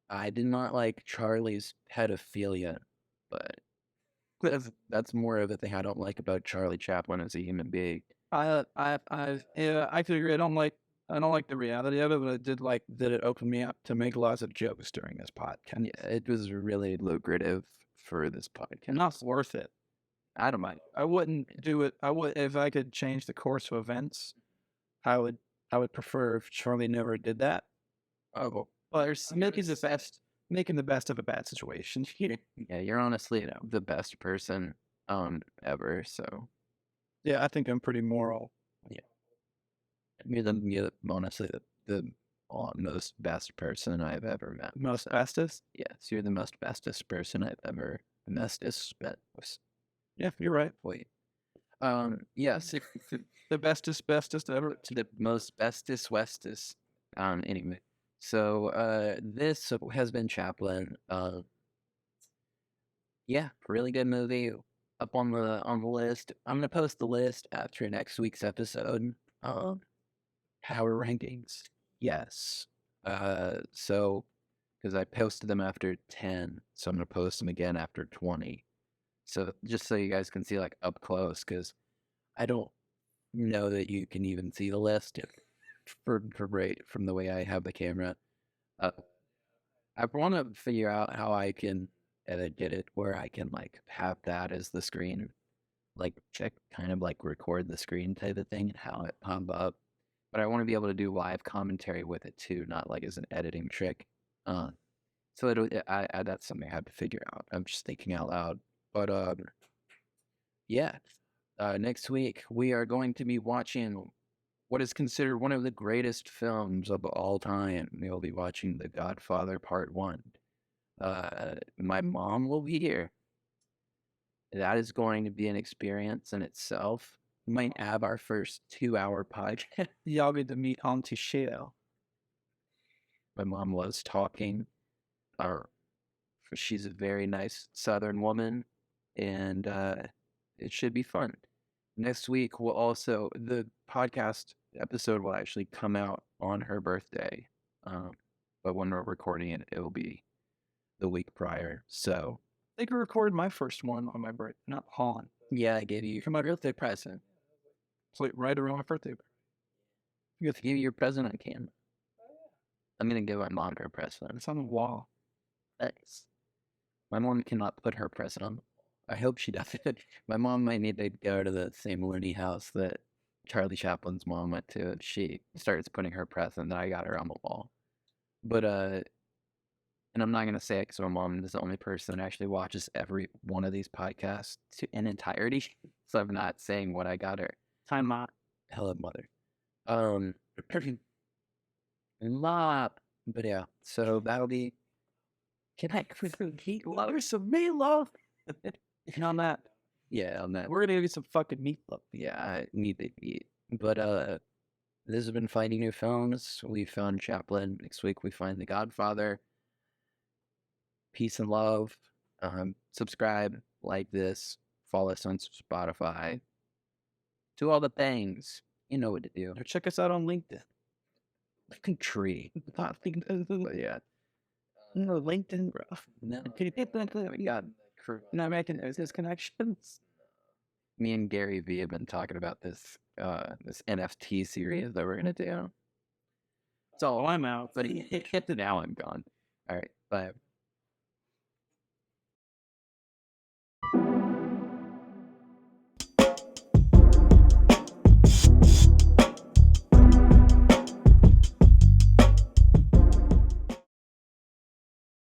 [SPEAKER 1] I did not like Charlie's pedophilia, but that's more of a thing I don't like about Charlie Chaplin as a human being.
[SPEAKER 2] Yeah, I could agree. I don't like the reality of it, but I did like that it opened me up to make lots of jokes during this podcast.
[SPEAKER 1] Yeah, it was really lucrative for this podcast.
[SPEAKER 2] Not worth it.
[SPEAKER 1] I don't mind.
[SPEAKER 2] I wouldn't do it. I would if I could change the course of events. I would. I would prefer if Charlie never did that.
[SPEAKER 1] Oh,
[SPEAKER 2] But there's making the best of a bad situation.
[SPEAKER 1] yeah, you're honestly the best person ever. So
[SPEAKER 2] Yeah, I think I'm pretty moral.
[SPEAKER 1] you're honestly the most best person I've ever met.
[SPEAKER 2] Most
[SPEAKER 1] So,
[SPEAKER 2] bestest.
[SPEAKER 1] yes, you're the most bestest person I've ever met.
[SPEAKER 2] Yeah, you're right.
[SPEAKER 1] Wait. Yes,
[SPEAKER 2] The bestest ever.
[SPEAKER 1] to the most bestest westest. Anyway, so this has been Chaplin. Yeah, really good movie. Up on the list. I'm gonna post the list after next week's episode. Power rankings. Yes. So because I posted them after 10, so I'm gonna post them again after 20. So just so you guys can see like up close, because I don't know that you can even see the list for right from the way I have the camera. Uh, I want to figure out how I can edit it where I can like have that as the screen, like check kind of like record the screen type of thing and how it pop up. But I want to be able to do live commentary with it too, not like as an editing trick. So that's something I have to figure out. I'm just thinking out loud. But yeah. Next week we are going to be watching what is considered one of the greatest films of all time. We'll be watching The Godfather Part 1. My mom will be here. That is going to be an experience in itself. We might have our first 2-hour podcast.
[SPEAKER 2] Y'all get to meet Auntie Shell.
[SPEAKER 1] My mom loves talking. She's a very nice Southern woman, and it should be fun. Next week, the podcast episode will actually come out on her birthday. But when we're recording it, it will be the week prior. So
[SPEAKER 2] I think I recorded my first one on my birthday, not Han.
[SPEAKER 1] yeah, I gave you my birthday present.
[SPEAKER 2] It's like right around my birthday.
[SPEAKER 1] You have to give you your present on camera. I'm gonna give my mom her present.
[SPEAKER 2] It's on the wall.
[SPEAKER 1] Thanks. My mom cannot put her present on. I hope she doesn't. My mom might need to go to the same loony house that Charlie Chaplin's mom went to if she starts putting her present that I got her on the wall. But and I'm not gonna say it because my mom is the only person that actually watches every one of these podcasts in entirety. So I'm not saying what I got her.
[SPEAKER 2] Time out.
[SPEAKER 1] Hello, mother. But yeah, so that'll be. Can I eat lovers of meatloaf?
[SPEAKER 2] And on that,
[SPEAKER 1] Yeah, on that.
[SPEAKER 2] We're gonna give you some fucking meatloaf.
[SPEAKER 1] Yeah, I need to eat. But this has been Finding New Films. We found Chaplin. Next week we find The Godfather. Peace and love. Subscribe, like this, follow us on Spotify. Do all the things. You know what to do.
[SPEAKER 2] Or check us out on LinkedIn.
[SPEAKER 1] Fucking tree. Not LinkedIn, but yeah.
[SPEAKER 2] No, LinkedIn, bro.
[SPEAKER 1] No, we got
[SPEAKER 2] Not making those connections.
[SPEAKER 1] me and Gary V have been talking about this this NFT series that we're gonna do.
[SPEAKER 2] So I'm out.
[SPEAKER 1] But now I'm gone. All right, bye.